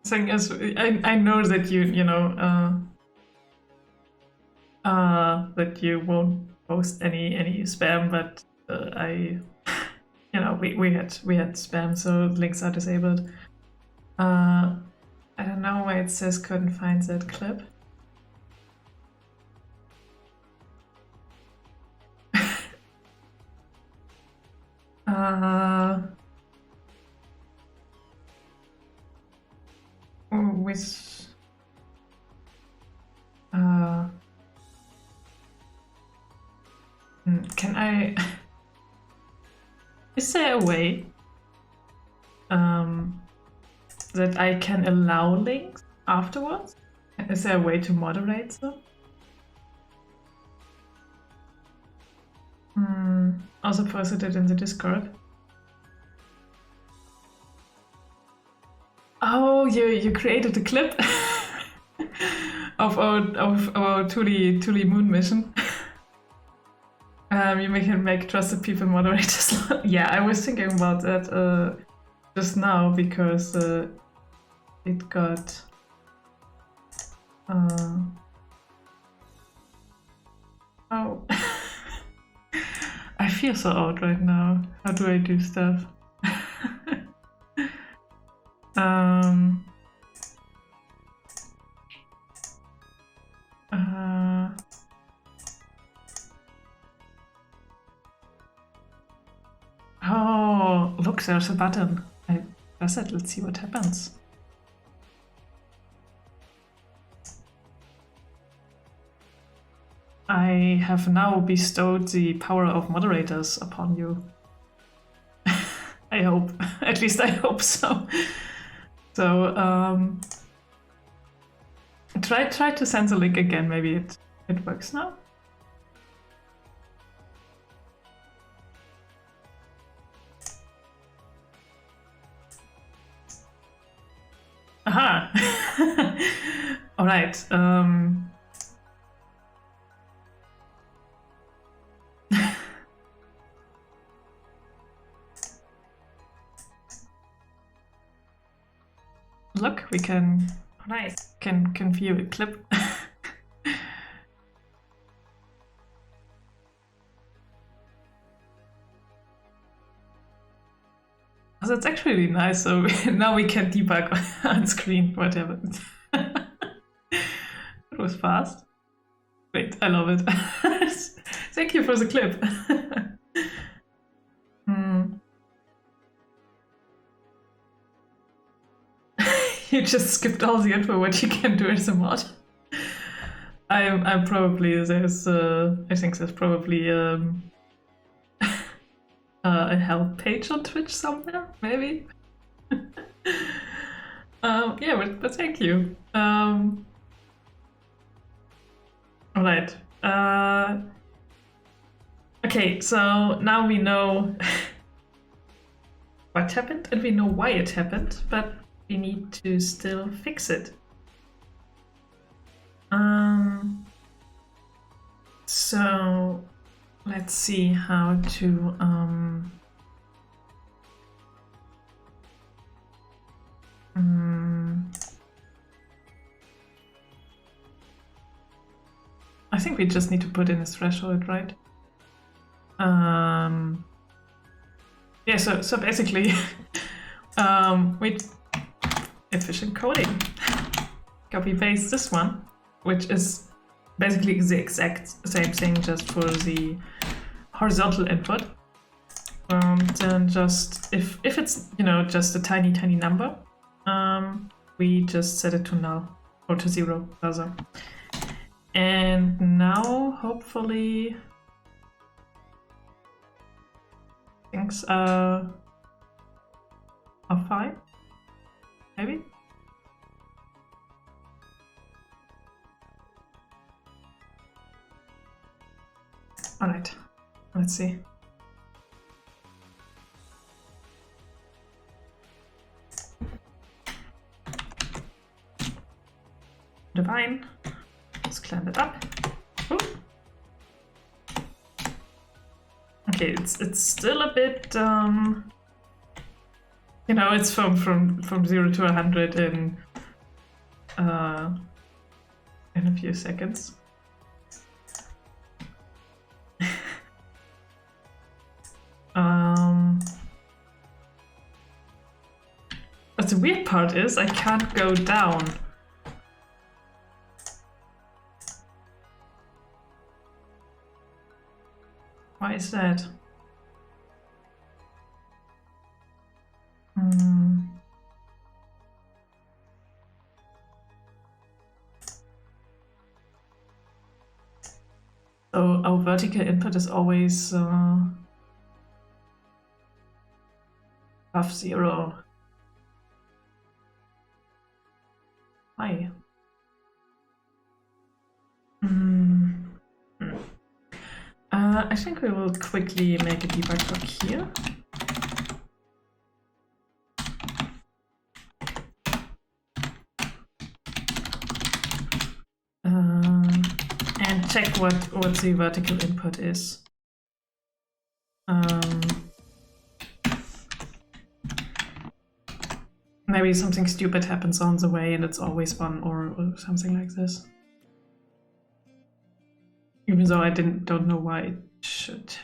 [SPEAKER 1] Thing is, I know that you know that you won't post any spam, but I, you know, we had spam, so links are disabled. I don't know why it says couldn't find that clip. With can I? Is there a way that I can allow links afterwards? Is there a way to moderate them? Also posted it in the Discord. Oh, you created a clip of our Thule moon mission. You can make trusted people moderators. Yeah, I was thinking about that just now because it got. Oh. I feel so out right now. How do I do stuff? Oh, look, there's a button. I press it, let's see what happens. I have now bestowed the power of moderators upon you. I hope. At least I hope so. So, try to send the link again. Maybe it works now. Aha! All right. Look, we can can view a clip. Oh, that's actually really nice. So now we can debug on screen whatever. It was fast. Great, I love it. Thank you for the clip. You just skipped all the info what you can do as a mod. I'm probably there's I think there's probably a help page on Twitch somewhere, maybe. Yeah, but thank you. All right. Okay, so now we know what happened and we know why it happened, but we need to still fix it. So let's see how to I think we just need to put in a threshold, right? Yeah, so basically wait, efficient coding. Copy paste this one, which is basically the exact same thing just for the horizontal input. Then just if it's just a tiny number, we just set it to null or to 0 rather. And now hopefully things are fine, maybe. All right, let's see. Divine, let's climb it up. Ooh. Okay, it's still a bit, it's from 0 to 100 in a few seconds. But the weird part is I can't go down. Why is that? So our vertical input is always above 0. Why? I think we will quickly make a debug block here. And check what the vertical input is. Maybe something stupid happens on the way and it's always 1 or something like this. Even though I don't know why it should.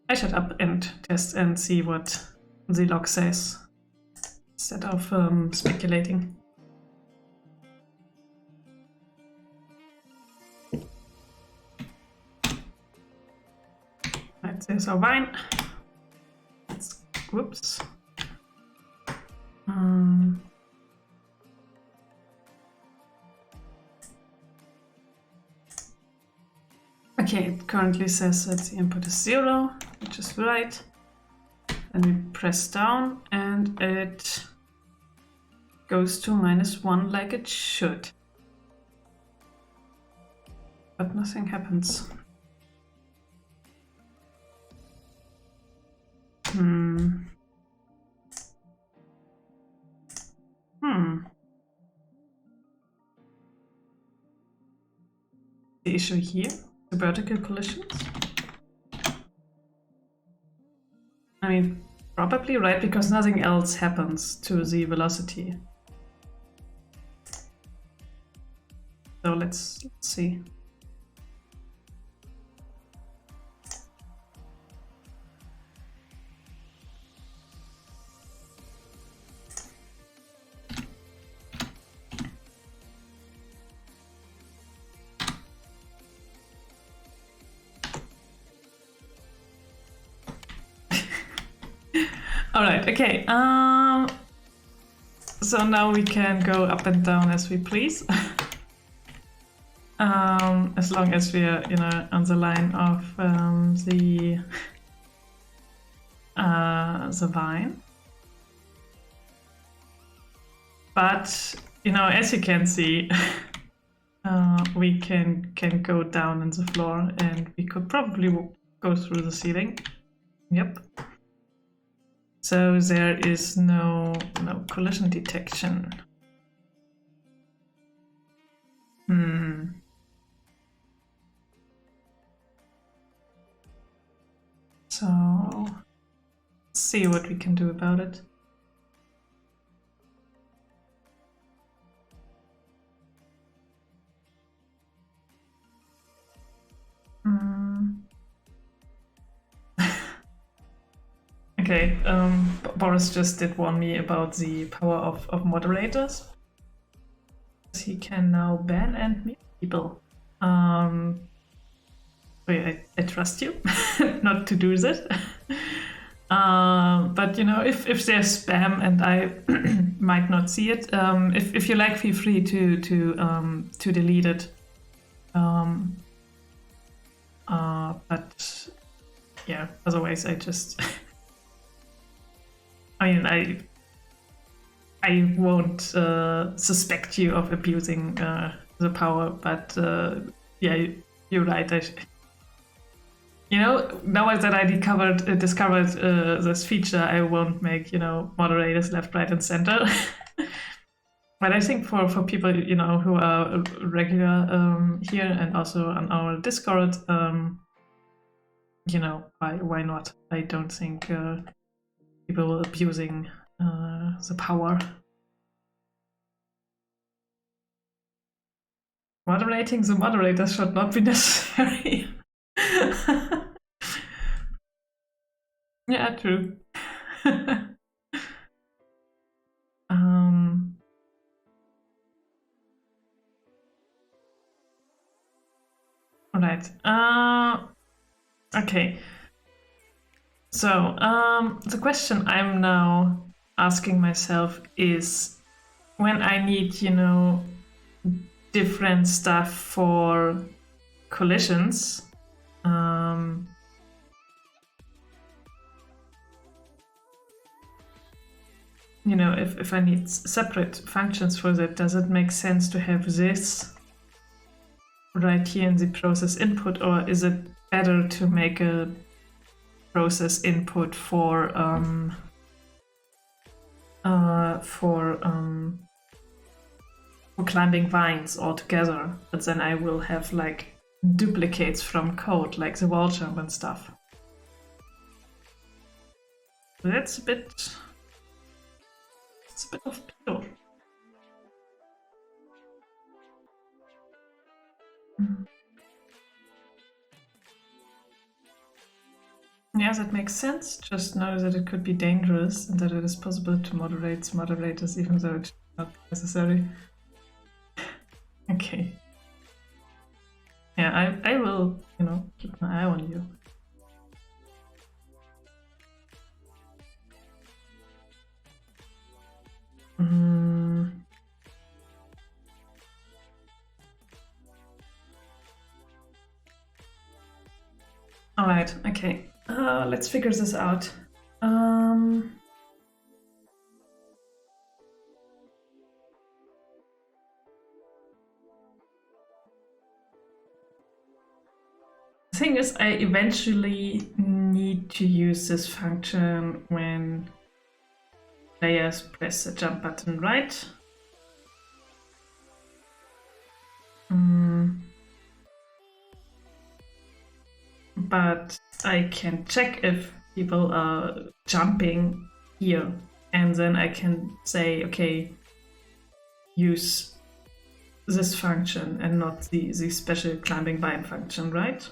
[SPEAKER 1] I shut up and test and see what the log says instead of speculating. Right, there's our vine. Whoops. Okay, it currently says that the input is 0, which is right. And we press down and it goes to -1 like it should. But nothing happens. The issue here, the vertical collisions. I mean, probably right, because nothing else happens to the velocity. So let's see. All right, okay. So now we can go up and down as we please. As long as we are, on the line of the vine. But as you can see, we can go down in the floor, and we could probably go through the ceiling. Yep. So there is no collision detection. So let's see what we can do about it. Okay, Boris just did warn me about the power of moderators. He can now ban and mute people. I trust you not to do this. But if there's spam and I might not see it, if you like, feel free to delete it. But yeah, otherwise I just. I mean, I won't suspect you of abusing the power, but yeah, you're right. Now that I discovered this feature, I won't make moderators left, right, and center. But I think for people who are regular here and also on our Discord, why not? I don't think people abusing the power. Moderating the moderators should not be necessary. Yeah, true. All right. Okay. So the question I'm now asking myself is, when I need, you know, different stuff for collisions, you know, if I need separate functions for that, does it make sense to have this right here in the process input, or is it better to make a process input for climbing vines altogether, but then I will have like duplicates from code, like the wall jump and stuff. That's a bit. It's a bit of pure. Yeah, that makes sense. Just know that it could be dangerous and that it is possible to moderate moderators, even though it's not necessary. Okay. Yeah, I will, you know, keep an eye on you. All right, okay. Let's figure this out. The thing is, I eventually need to use this function when players press the jump button, right? But I can check if people are jumping here, and then I can say, okay, use this function and not the special climbing vine function, right?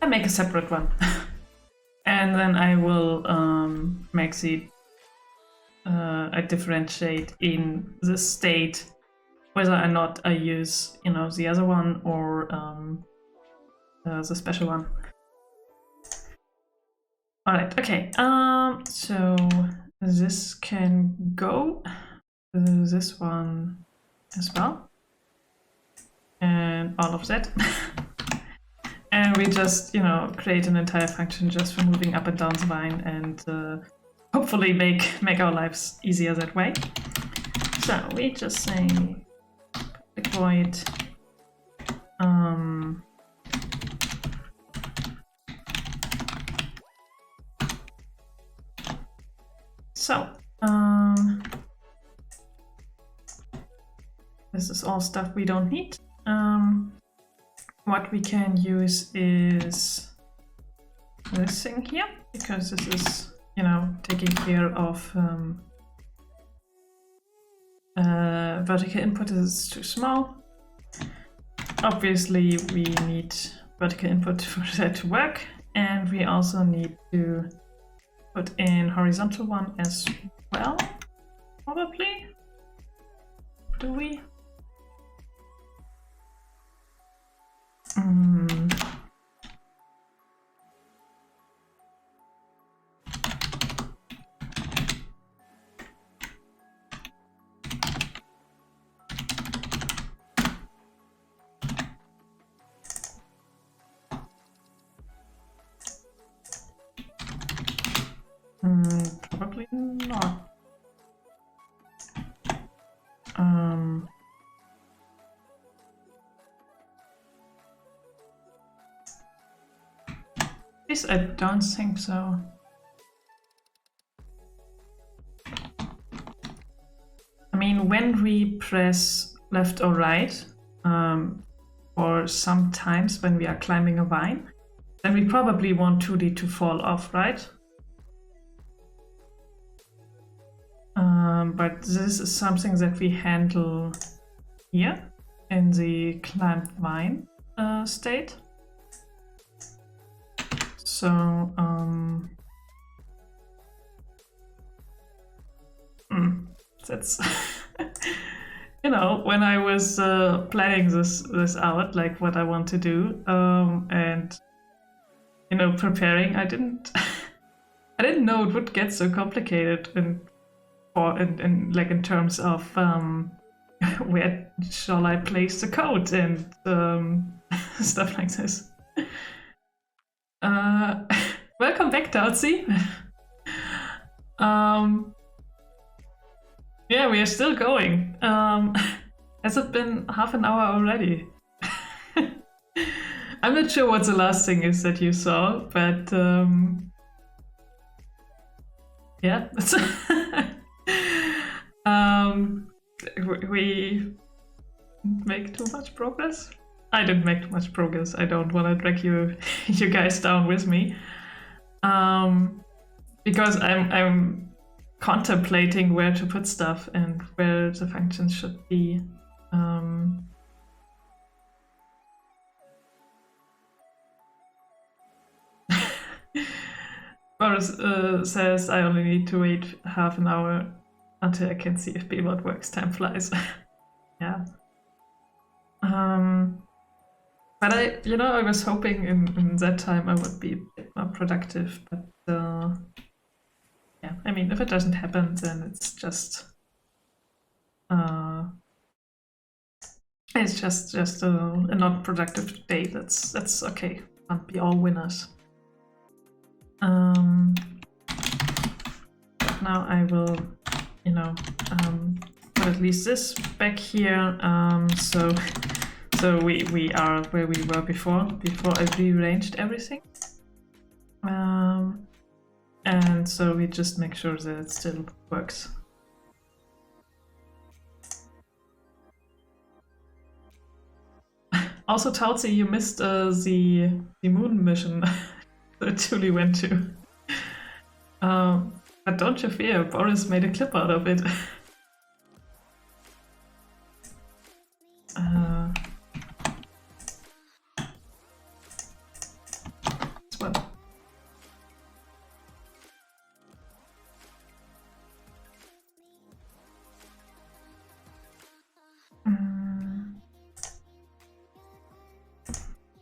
[SPEAKER 1] I make a separate one. And then I will make the I differentiate in the state whether or not I use, you know, the other one or the special one. All right, okay. So this can go. This one as well, and all of that. And we just, you know, create an entire function just for moving up and down the vine, and hopefully make our lives easier that way. So we just say public void so this is all stuff we don't need. What we can use is this thing here, because this is, you know, taking care of vertical input is too small. Obviously, we need vertical input for that to work, and we also need to put in horizontal one as well, probably. Do we? Probably not. This I don't think so. I mean, when we press left or right, or sometimes when we are climbing a vine, then we probably want 2D to fall off, right? But this is something that we handle here. in the climbed vine state. So that's you know, when I was planning this out, like what I want to do, and you know, preparing, I didn't I didn't know it would get so complicated in like in terms of where shall I place the code and stuff like this. Welcome back, Dalsy. Yeah, we are still going. Has it been half an hour already? I'm not sure what the last thing is that you saw, but yeah. We make too much progress. I didn't make too much progress. I don't want to drag you guys down with me, because I'm contemplating where to put stuff and where the functions should be. Boris says I only need to wait half an hour until I can see if Bebot works. Time flies. Yeah. But I was hoping in that time I would be a bit more productive, but yeah, I mean, if it doesn't happen, then it's just a not productive day. That's okay. Can't be all winners. Now I will, put at least this back here. So we are where we were before I rearranged everything. And so we just make sure that it still works. Also, Talzi, you missed the moon mission that Julie went to. But don't you fear, Boris made a clip out of it. This one.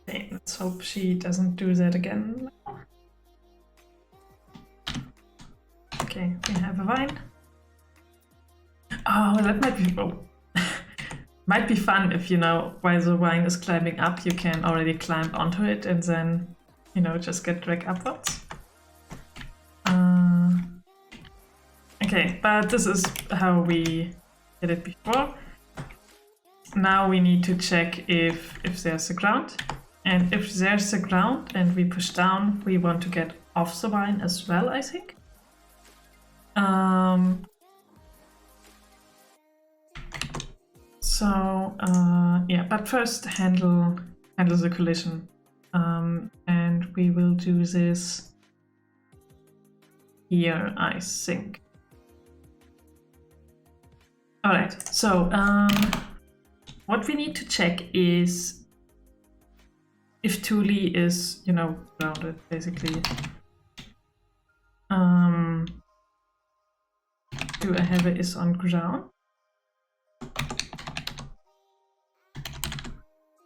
[SPEAKER 1] Okay, let's hope she doesn't do that again. Okay, we have a vine. Oh, that might be might be fun if, while the vine is climbing up, you can already climb onto it and then, just get dragged upwards. Okay, but this is how we did it before. Now we need to check if there's a ground. And if there's a ground and we push down, we want to get off the vine as well, I think. Yeah, but first handle the collision. And we will do this here, I think. Alright, so what we need to check is if Thule is, grounded, basically. Do I have it is on ground?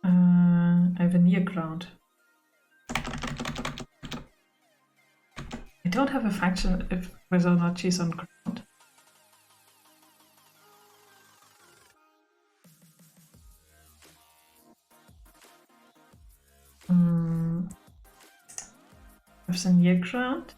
[SPEAKER 1] I have a near ground. I don't have a function if whether or not she's on ground. There's a near ground.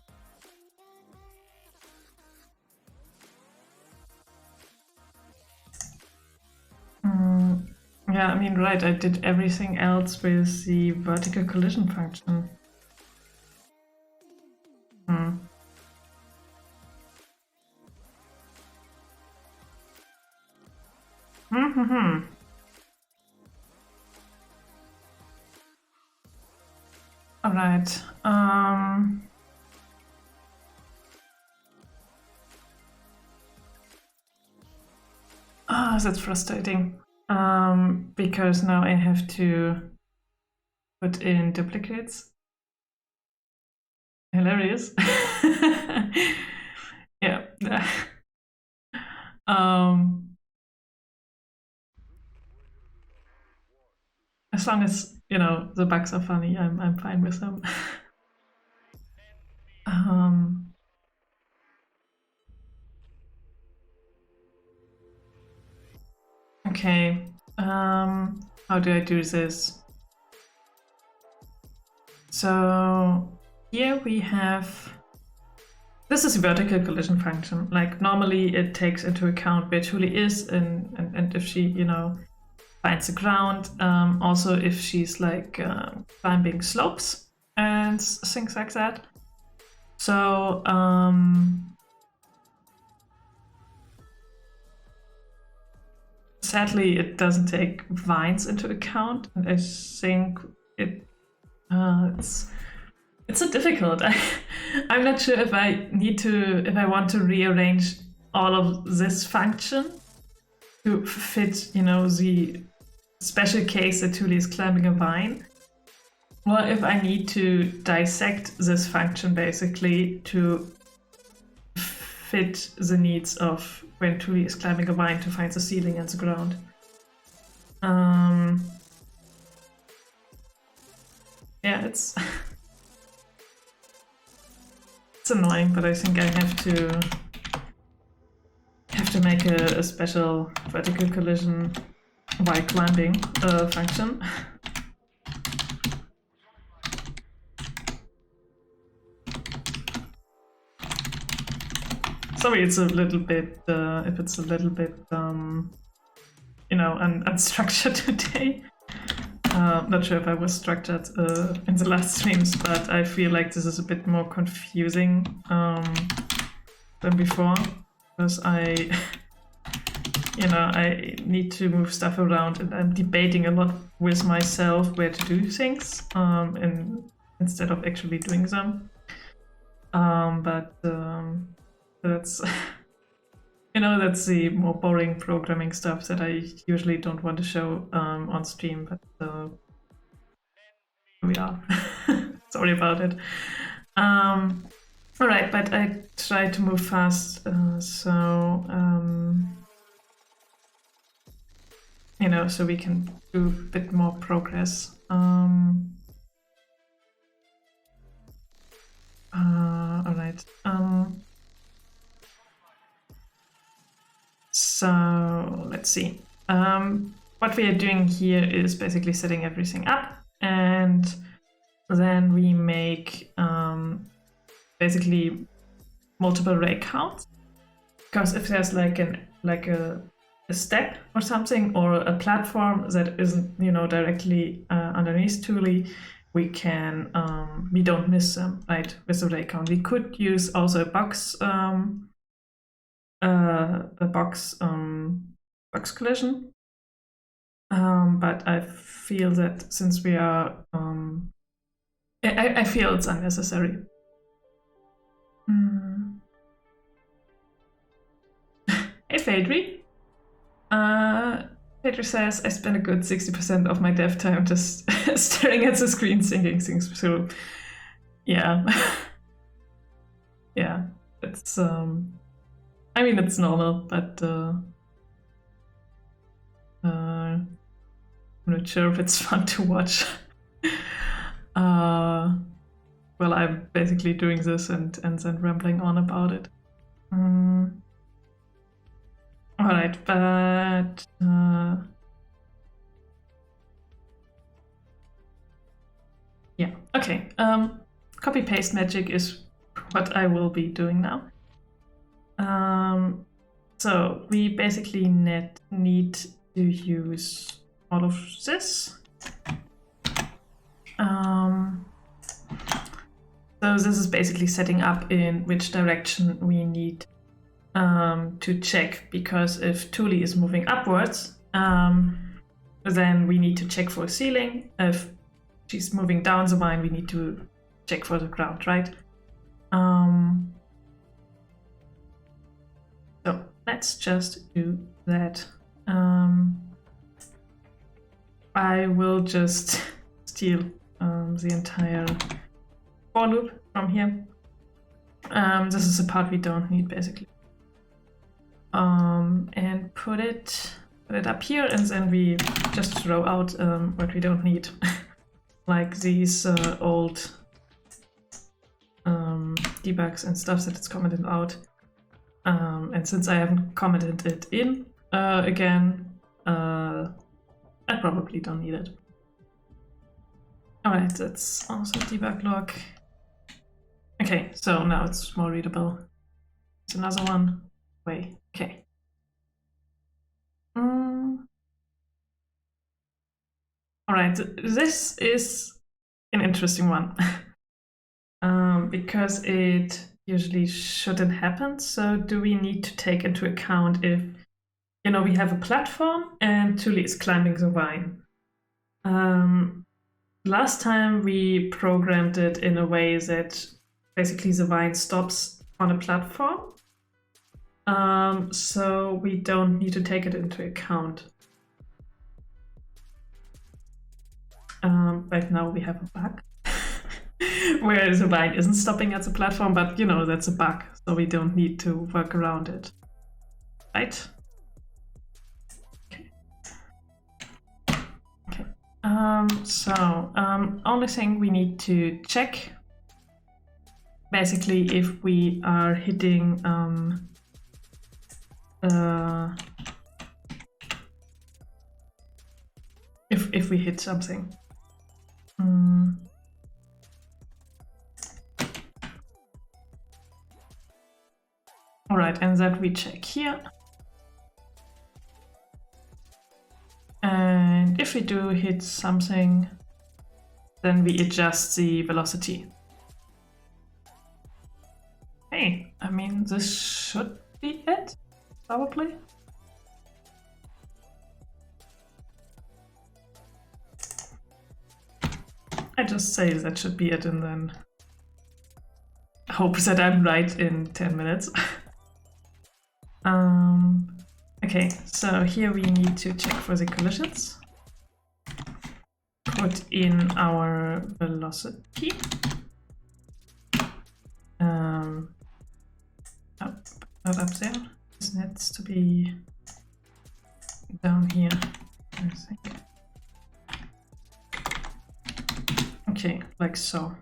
[SPEAKER 1] Yeah, I mean, right, I did everything else with the vertical collision function. All right. That's frustrating. because now I have to put in duplicates. Hilarious. Yeah. As long as, you know, the bugs are funny, I'm fine with them. Okay. How do I do this? So here we have, this is a vertical collision function. Like normally it takes into account where Julie is and if she, you know, finds the ground. Also if she's like climbing slopes and things like that. So sadly it doesn't take vines into account, and I think it's so difficult. I'm not sure if I want to rearrange all of this function to fit, you know, the special case that Tuli is climbing a vine, or if I need to dissect this function basically to fit the needs of when Tuli is climbing a vine to find the ceiling and the ground. Yeah, it's it's annoying, but I think I have to make a special vertical collision while climbing function. Sorry, it's a little bit if it's a little bit you know, unstructured today. Not sure if I was structured in the last streams, but I feel like this is a bit more confusing than before, because I need to move stuff around, and I'm debating a lot with myself where to do things instead of actually doing them. But that's that's the more boring programming stuff that I usually don't want to show on stream, but we are. Sorry about it. All right, but I try to move fast, so so we can do a bit more progress. All right. So let's see. What we are doing here is basically setting everything up, and then we make basically multiple ray counts. Because if there's like a step or something, or a platform that isn't directly underneath Thule, we don't miss them, right, with the ray count. We could use also a box collision, but I feel that since we are I feel it's unnecessary. Hey Phaedry. Phaedry says, I spend a good 60% of my dev time just staring at the screen thinking things through. Yeah. Yeah. It's I mean, it's normal, but I'm not sure if it's fun to watch. Well, I'm basically doing this and then rambling on about it. Alright, but yeah, okay. Copy paste magic is what I will be doing now. So we basically need to use all of this. So this is basically setting up in which direction we need to check, because if Thule is moving upwards, then we need to check for a ceiling. If she's moving down the line, we need to check for the ground, right? So let's just do that. I will just steal the entire for loop from here. This is the part we don't need basically. And put it up here, and then we just throw out what we don't need. Like these old debugs and stuff that it's commented out. And since I haven't commented it in again, I probably don't need it. Alright, that's also debug log. Okay, so now it's more readable. It's another one. Wait, okay. Alright, this is an interesting one. Because it usually shouldn't happen. So do we need to take into account if, you know, we have a platform and Thule is climbing the vine? Last time we programmed it in a way that basically the vine stops on a platform. So we don't need to take it into account. Right now we have a bug where the vine isn't stopping at the platform, but you know, that's a bug, so we don't need to work around it. Right? Okay. Okay. Only thing we need to check basically if we are hitting if we hit something. All right, and that we check here. And if we do hit something, then we adjust the velocity. Hey, I mean, this should be it, probably. I just say that should be it and then hope that I'm right in 10 minutes. Okay, so here we need to check for the collisions. Put in our velocity. Not up there. This needs to be down here, I think. Okay, like so.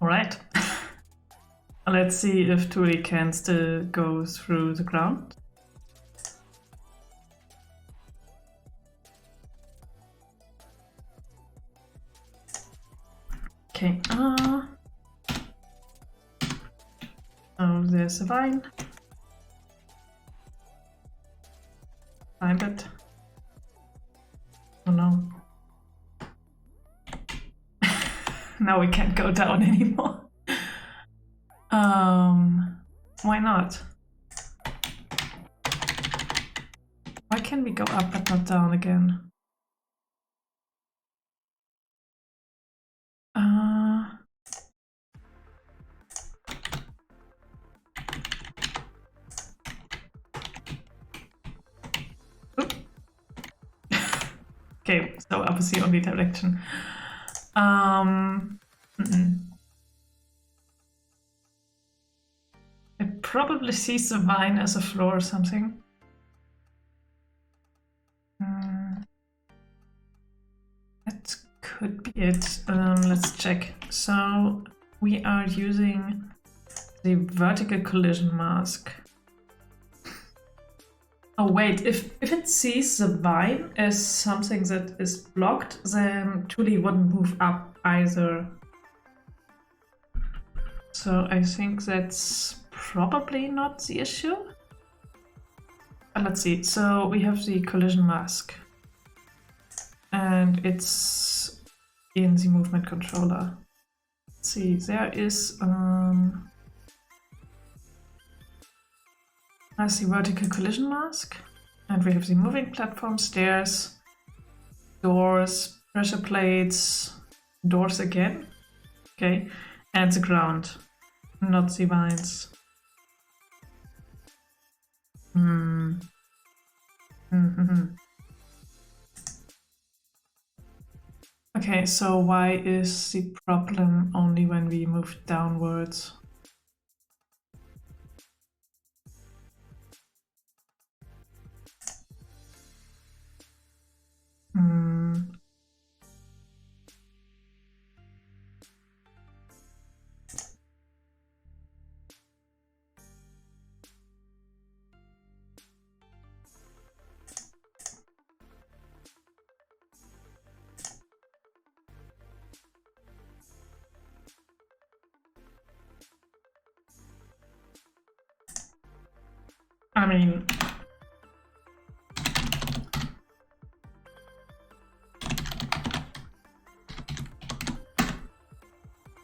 [SPEAKER 1] All right. Let's see if Thule can still go through the ground. Okay. Oh, there's a vine. Find it. Oh no. Now we can't go down anymore. Why not? Why can we go up but not down again? Okay, so obviously only direction. It probably sees the vine as a floor or something. That could be it. Let's check. So we are using the vertical collision mask. Oh wait, if it sees the vine as something that is blocked, then Thule wouldn't move up either. So I think that's probably not the issue. Let's see, so we have the collision mask. And it's in the movement controller. Let's see, there is that's the vertical collision mask. And we have the moving platform, stairs, doors, pressure plates, doors again. Okay, and the ground, not the vines. Okay, so why is the problem only when we move downwards? I mean,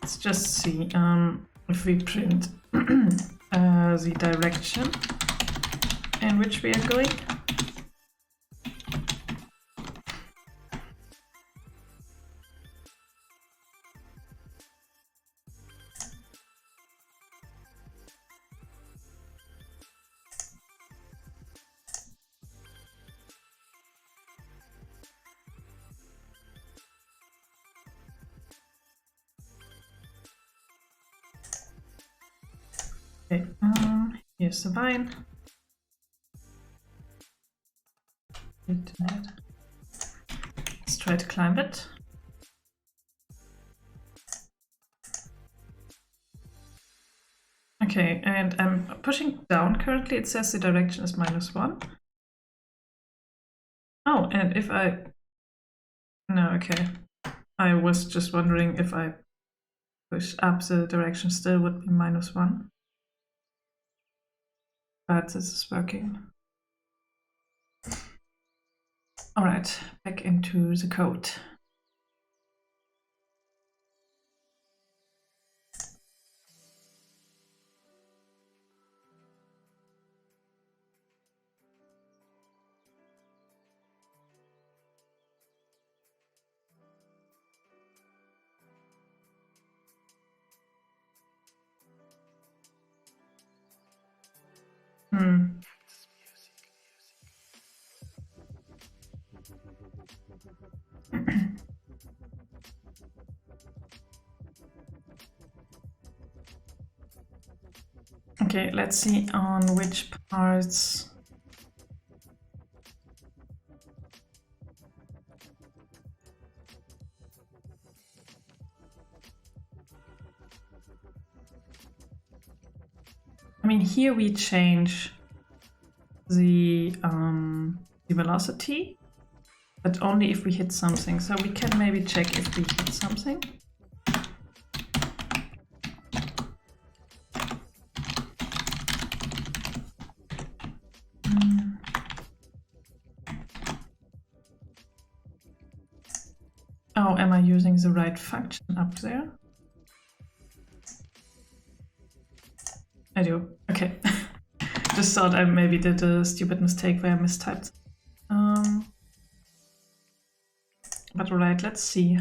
[SPEAKER 1] let's just see if we print the direction in which we are going. Okay, here's the vine. Let's try to climb it. Okay, and I'm pushing down currently. It says the direction is -1. Oh, and if I... No, okay. I was just wondering if I push up, the direction still would be -1. But this is working. All right, back into the code. Okay, let's see on which parts. I mean, here we change the velocity, but only if we hit something. So we can maybe check if we hit something. Oh, am I using the right function up there? I do. Okay. Just thought I maybe did a stupid mistake where I mistyped. But alright, let's see.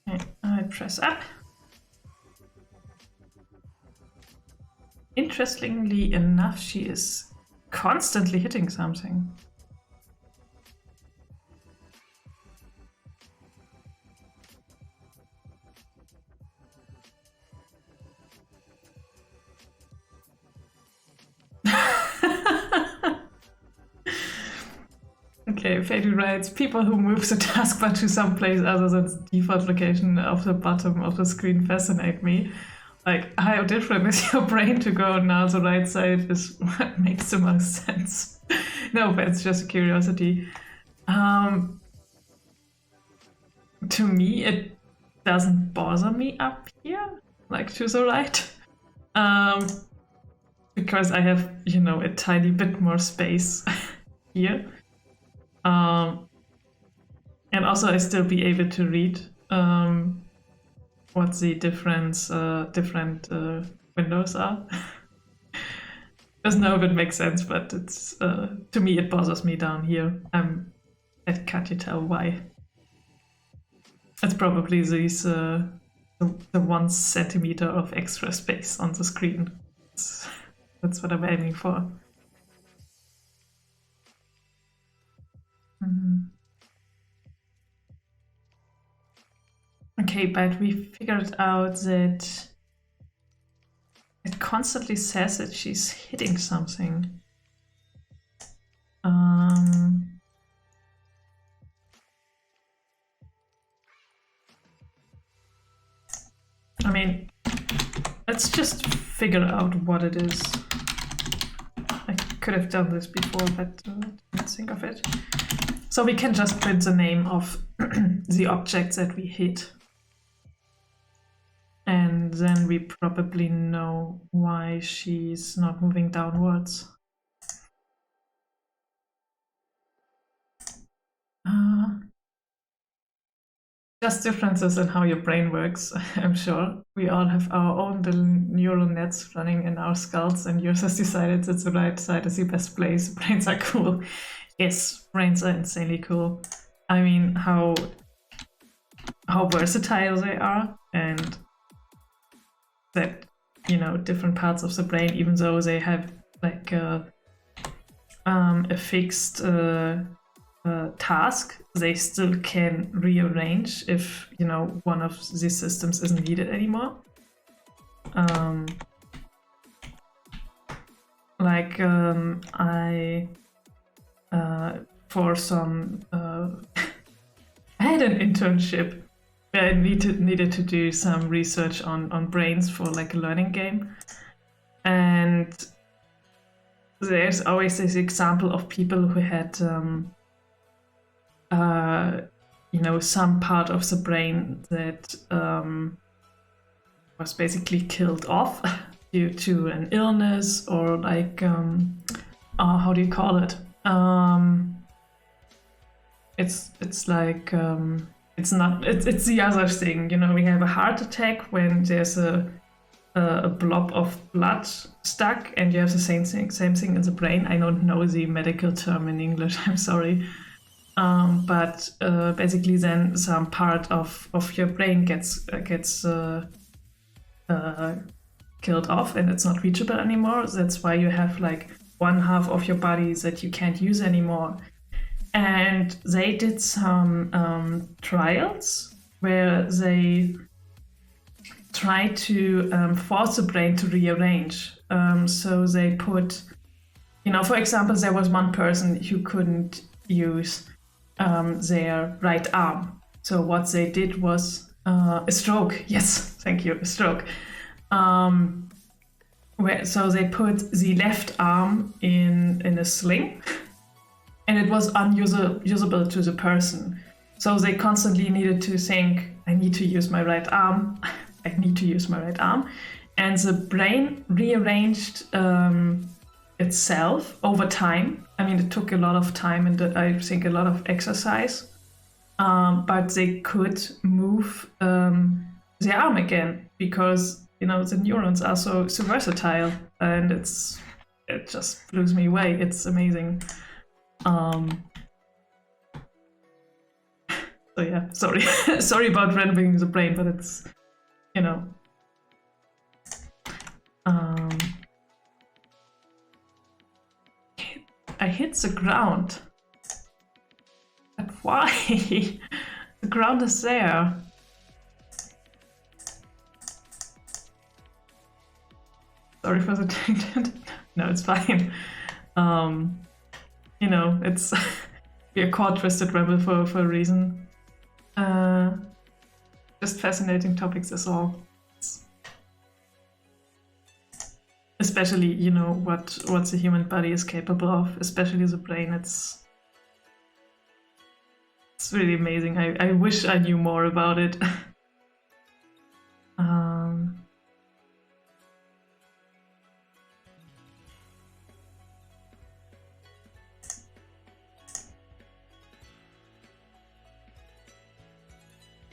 [SPEAKER 1] Okay, I press up. Interestingly enough, she is constantly hitting something. Okay, Fadu writes, people who move the taskbar to some place other than the default location of the bottom of the screen fascinate me. Like, how different is your brain to go now the right side is what makes the most sense. No, but it's just a curiosity. To me, it doesn't bother me up here, like to the right. Because I have, you know, a tiny bit more space here. And also I still be able to read what the different windows are. doesn't know if it makes sense, but it's to me it bothers me down here. Can't you tell why? It's probably these the 1 centimeter of extra space on the screen. That's what I'm aiming for. Okay, but we figured out that it constantly says that she's hitting something. I mean, let's just figure out what it is. I could have done this before, but didn't think of it. So we can just print the name of the objects that we hit. And then we probably know why she's not moving downwards. Just differences in how your brain works, I'm sure. We all have our own little neural nets running in our skulls, and yours has decided that the right side is the best place. Brains are cool. Yes, brains are insanely cool. I mean, how versatile they are, and that, you know, different parts of the brain, even though they have like a fixed task, they still can rearrange if, you know, one of these systems isn't needed anymore. For some I had an internship where I needed to do some research on brains for like a learning game, and there's always this example of people who had you know, some part of the brain that was basically killed off due to an illness, or like how do you call it? It's like it's the other thing, you know. We have a heart attack when there's a blob of blood stuck, and you have the same thing in the brain. I don't know the medical term in English. I'm sorry. But basically, then some part of your brain gets killed off, and it's not reachable anymore. That's why you have like one half of your body that you can't use anymore. And they did some trials where they tried to force the brain to rearrange. So they put, you know, for example, there was one person who couldn't use their right arm. So what they did was a stroke. Yes, thank you, a stroke. So they put the left arm in a sling, and it was unusable to the person. So they constantly needed to think, I need to use my right arm. I need to use my right arm. And the brain rearranged itself over time. I mean, it took a lot of time and I think a lot of exercise, but they could move their arm again because, you know, the neurons are so versatile, and it just blows me away. It's amazing. So yeah, sorry, sorry about rambling the brain, but it's, you know. I hit the ground. But why? The ground is there. Sorry for the tangent. No, it's fine. You know, it's be a cord-twisted rebel for a reason. Just fascinating topics is all. Especially, you know, what the human body is capable of, especially the brain. It's really amazing. I wish I knew more about it.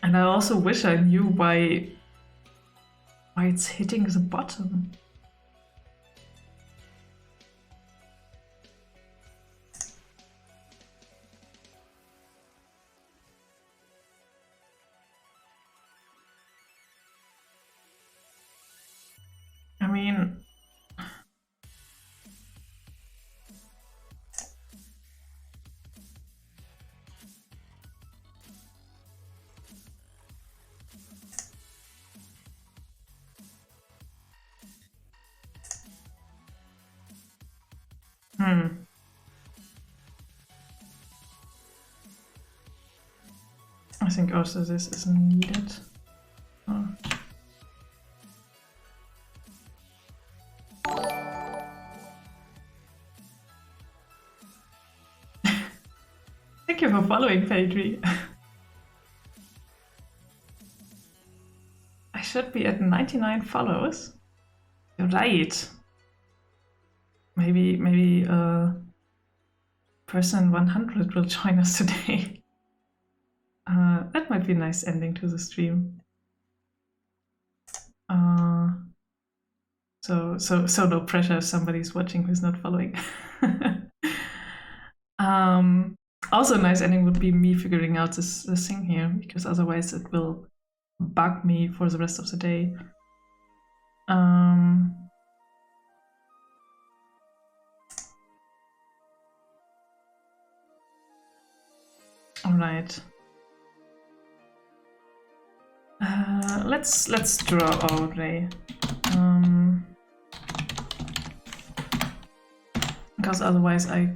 [SPEAKER 1] And I also wish I knew why it's hitting the bottom. mean, I think also this isn't needed. Oh. Thank you for following, Phaedry. I should be at 99 follows. You're right. Maybe person 100 will join us today. That might be a nice ending to the stream. So no pressure if somebody's watching who's not following. Also a nice ending would be me figuring out this thing here, because otherwise it will bug me for the rest of the day. All right. Let's draw our ray. Because otherwise I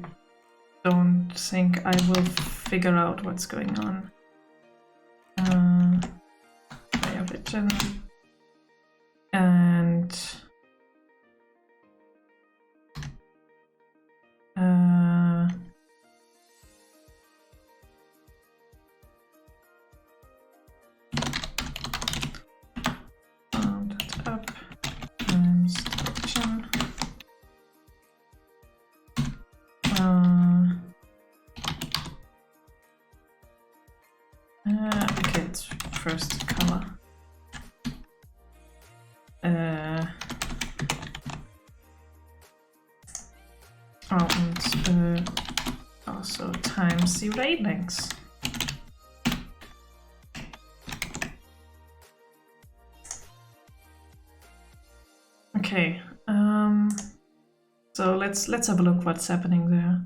[SPEAKER 1] don't think I will figure out what's going on. Ray origin. And that up times direction. Okay, it's first color. And also times the ray length. Okay, so let's have a look what's happening there.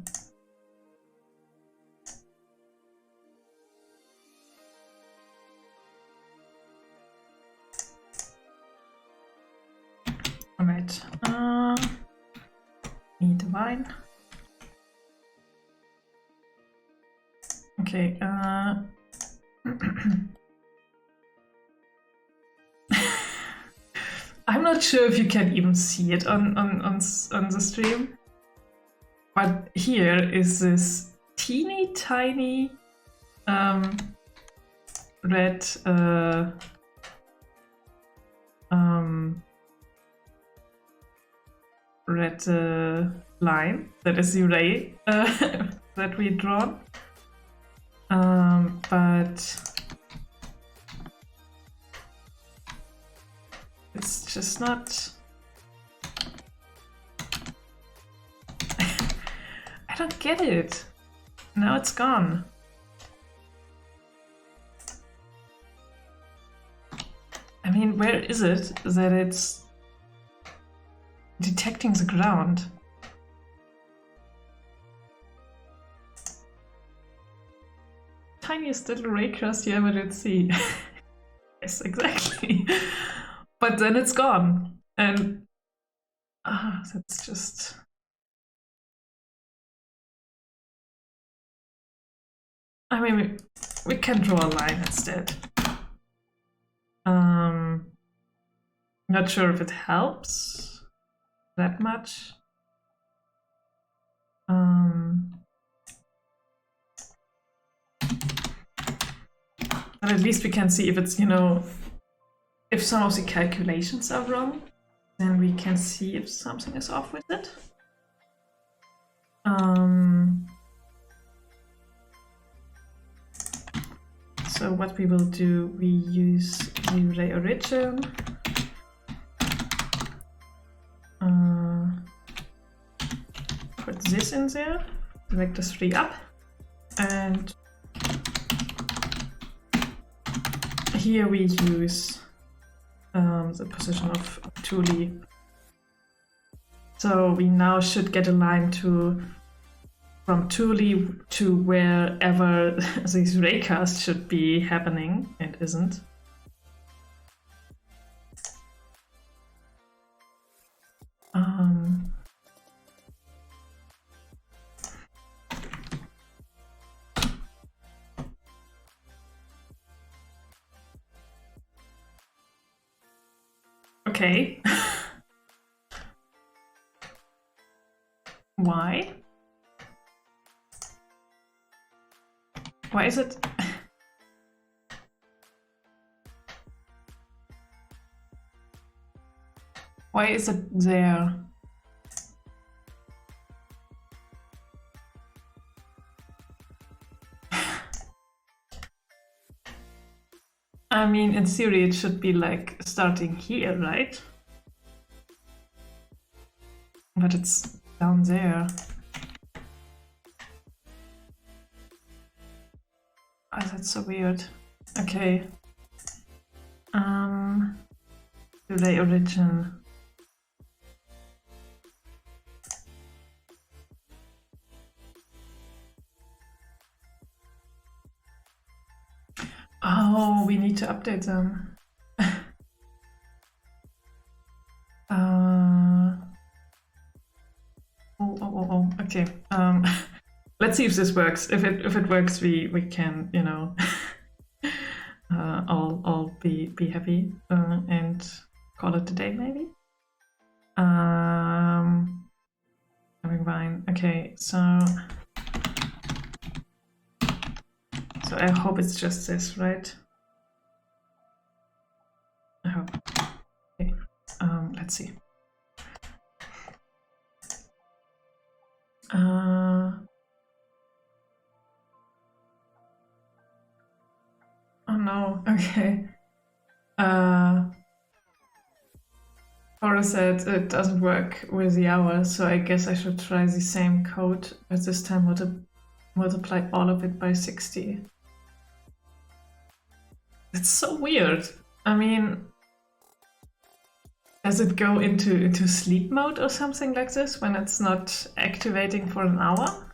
[SPEAKER 1] All right, need divine. Okay, I'm not sure if you can even see it on the stream, but here is this teeny tiny red line that is the ray that we drawn, but it's just not. I don't get it. Now it's gone. I mean, where is it that it's detecting the ground? Tiniest little ray crust you ever did see. Yes, exactly. But then it's gone. And that's just... I mean, we can draw a line instead. Not sure if it helps that much. But at least we can see if it's, you know, if some of the calculations are wrong, then we can see if something is off with it. So what we will do, we use the ray origin. Put this in there, vector 3 up, and here we use the position of Thule So we now should get a line from Thule to wherever these raycasts should be happening. It isn't. Okay. Why? Why is it? Why is it there? I mean, in theory, it should be like starting here, right? But it's down there. Oh, that's so weird. Okay. Delay origin. Oh, we need to update them. Okay. Let's see if this works. If it works, we can, you know, all be happy and call it a day maybe. Having Vine. Okay, so I hope it's just this, right? I hope. Okay. Let's see. Oh no, okay. Cora said it doesn't work with the hours, so I guess I should try the same code, but this time multiply all of it by 60. It's so weird. I mean, does it go into sleep mode or something like this when it's not activating for an hour?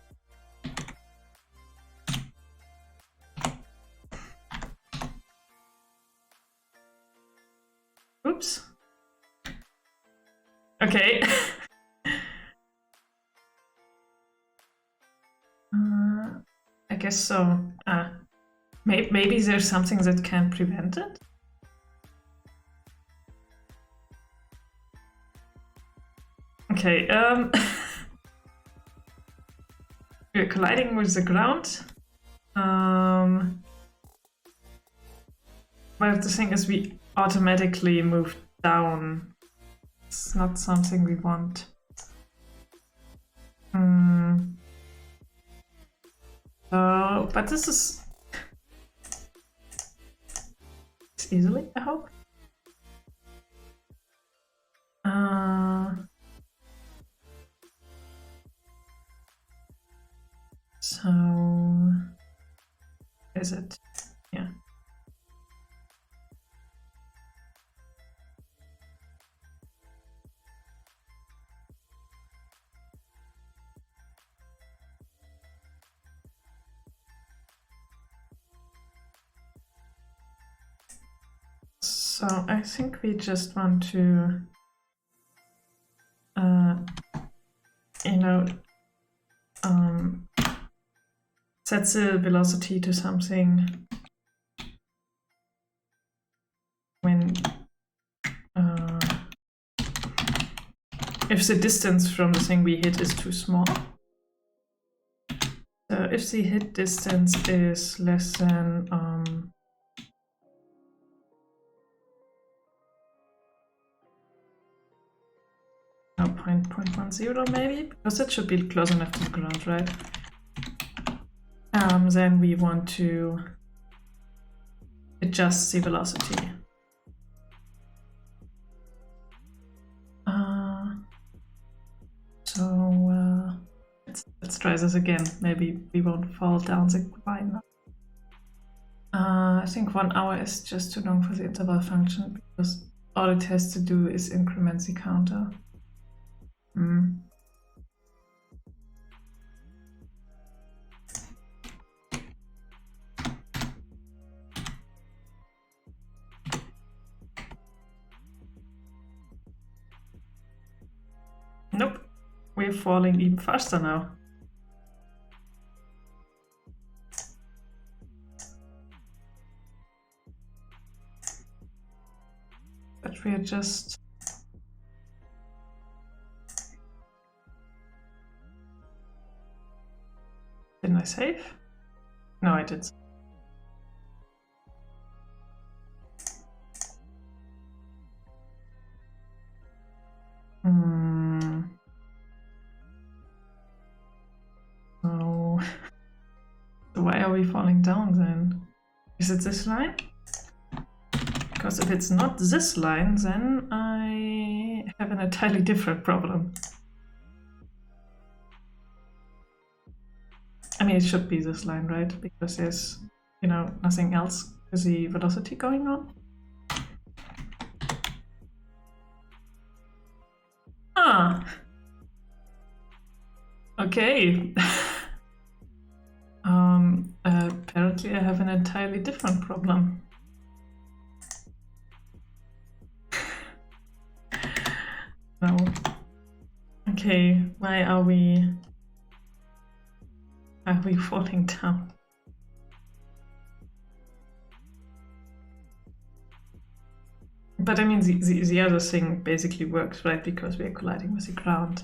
[SPEAKER 1] Oops. Okay. I guess so. Maybe there's something that can prevent it? Okay, we're colliding with the ground. But the thing is, we automatically move down. It's not something we want. But this is easily, I hope. So is it? Yeah. So I think we just want to, you know, set the velocity to something when if the distance from the thing we hit is too small. So if the hit distance is less than 0.10 maybe, because it should be close enough to the ground, right? Then we want to adjust the velocity. So let's try this again. Maybe we won't fall down the vine. I think 1 hour is just too long for the interval function because all it has to do is increment the counter. Nope, we're falling even faster now. But we're just... Didn't I save? No, I did. Oh. So why are we falling down then? Is it this line? Because if it's not this line, then I have an entirely different problem. I mean, it should be this line, right? Because there's, you know, nothing else with the velocity going on. Ah! Okay. Apparently I have an entirely different problem. No. Okay, why are we falling down? But I mean, the other thing basically works, right? Because we are colliding with the ground.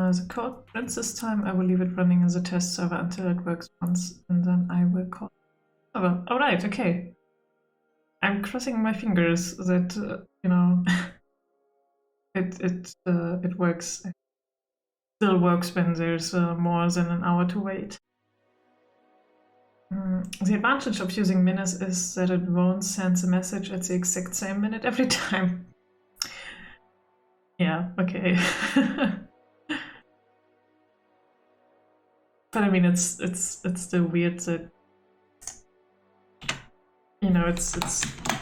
[SPEAKER 1] The code prints this time. I will leave it running as a test server until it works once, and then I will call it server. All right, okay. I'm crossing my fingers that you know it works. It still works when there's more than an hour to wait. The advantage of using Minus is that it won't send the message at the exact same minute every time. Yeah, okay. But I mean, it's still weird that, you know, it's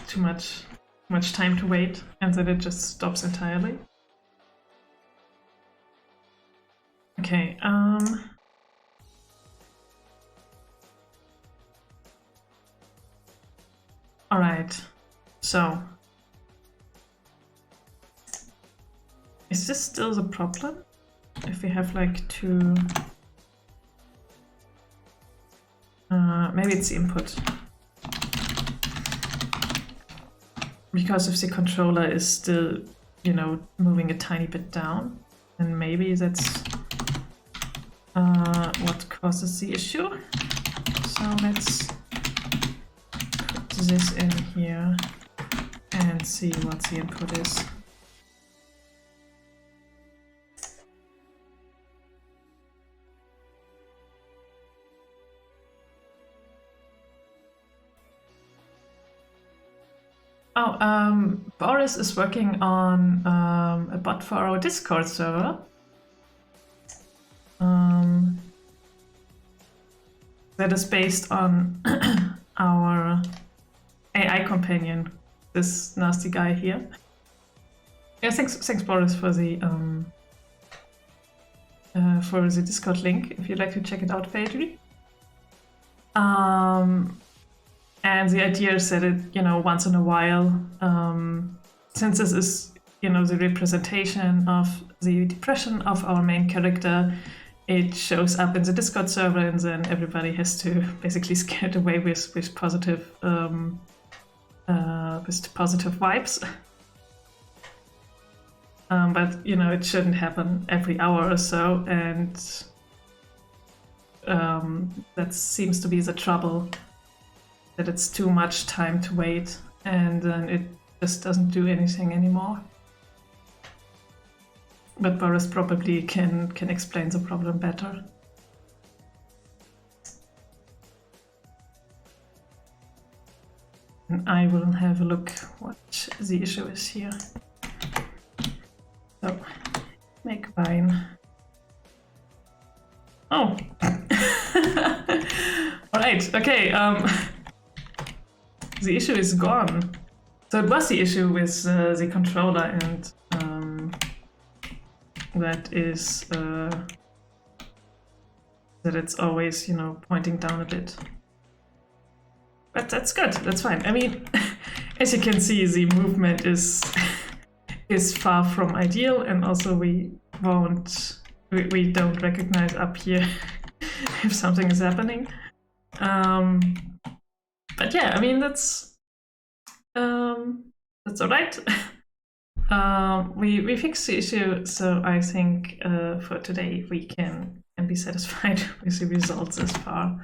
[SPEAKER 1] too much time to wait and that it just stops entirely. Okay, all right, so is this still the problem? If we have like two... maybe it's the input. Because if the controller is still, you know, moving a tiny bit down, then maybe that's what causes the issue. So let's put this in here and see what the input is. Oh, Boris is working on a bot for our Discord server. That is based on our AI companion, this nasty guy here. Yeah, thanks Boris for the Discord link if you'd like to check it out, Phaedry. And the idea is that it, you know, once in a while, since this is, you know, the representation of the depression of our main character, it shows up in the Discord server, and then everybody has to basically scare it away with positive vibes. But you know, it shouldn't happen every hour or so, and that seems to be the trouble. That it's too much time to wait, and then it just doesn't do anything anymore. But Boris probably can explain the problem better. And I will have a look what the issue is here. So, make Vine. Oh! Alright, okay. the issue is gone. So it was the issue with the controller, and that is that it's always, you know, pointing down a bit. But that's good, that's fine. I mean, as you can see, the movement is far from ideal, and also we don't recognize up here if something is happening. But yeah, I mean, that's all right. We fixed the issue, so I think for today we can be satisfied with the results as far.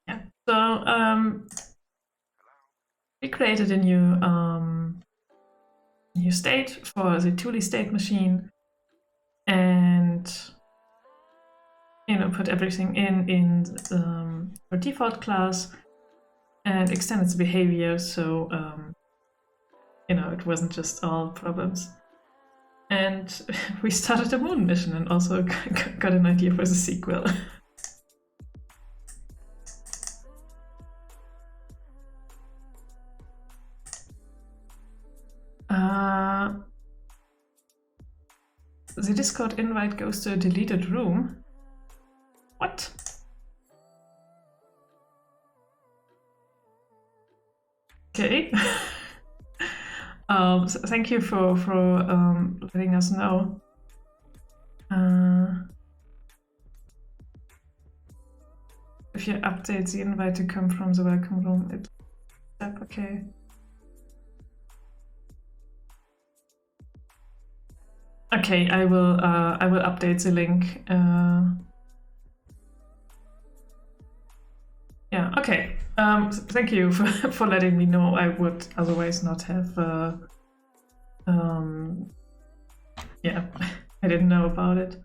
[SPEAKER 1] Yeah, so we created a new state for the Thule state machine, and you know, put everything in our default class and extended the behavior, so you know, it wasn't just all problems. And we started a moon mission and also got an idea for the sequel. The Discord invite goes to a deleted room. What? Okay. So thank you for letting us know. If you update the invite to come from the welcome room, it's okay. Okay, I will update the link. Yeah, okay. Thank you for letting me know. I would otherwise not have. Yeah, I didn't know about it.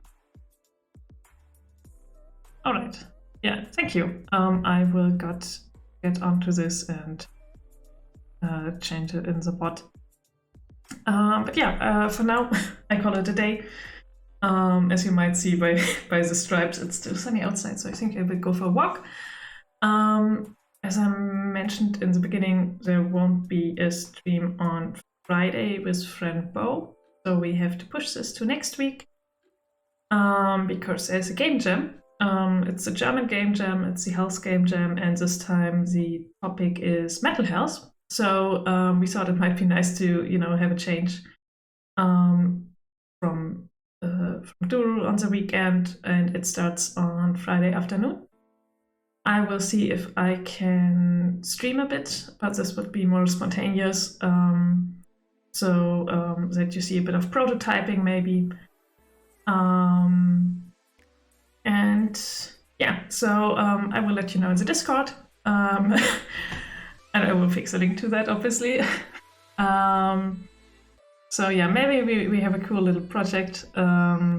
[SPEAKER 1] All right. Yeah, thank you. I will get onto this and change it in the bot. But yeah, for now, I call it a day. As you might see by the stripes, it's still sunny outside, so I think I will go for a walk. As I mentioned in the beginning, there won't be a stream on Friday with friend Bo, so we have to push this to next week because there's a game jam. It's a German game jam, it's the health game jam, and this time the topic is mental health. So we thought it might be nice to, you know, have a change from Duru on the weekend, and it starts on Friday afternoon. I will see if I can stream a bit, but this would be more spontaneous, so that you see a bit of prototyping maybe. And yeah, so I will let you know in the Discord, and I will fix a link to that, obviously. So yeah, maybe we have a cool little project, or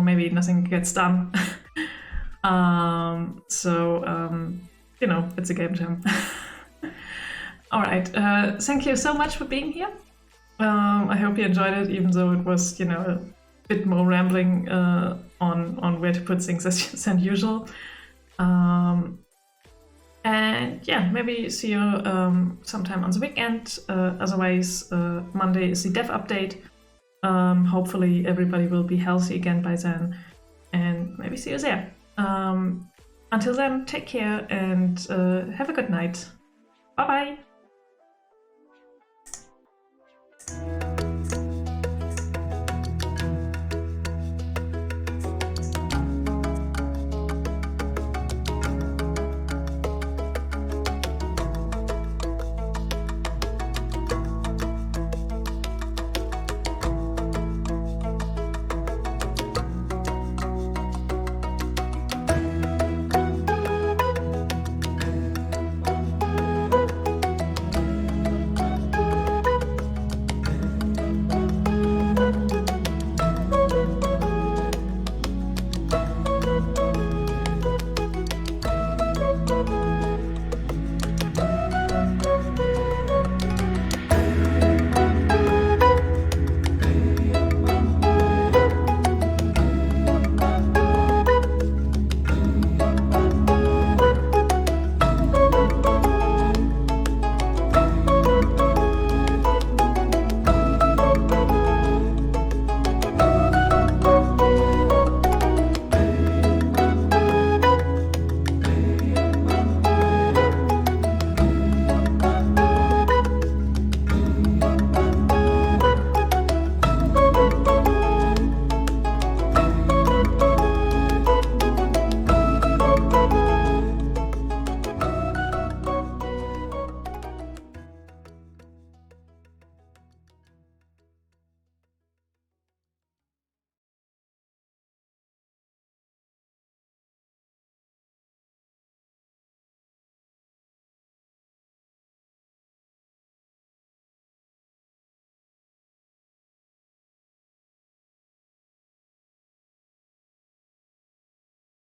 [SPEAKER 1] maybe nothing gets done. You know, it's a game jam. All right, thank you so much for being here. I hope you enjoyed it, even though it was, you know, a bit more rambling on where to put things than usual. And yeah, maybe see you sometime on the weekend. Otherwise, Monday is the dev update. Hopefully everybody will be healthy again by then, and maybe see you there. Until then, take care and have a good night. Bye bye.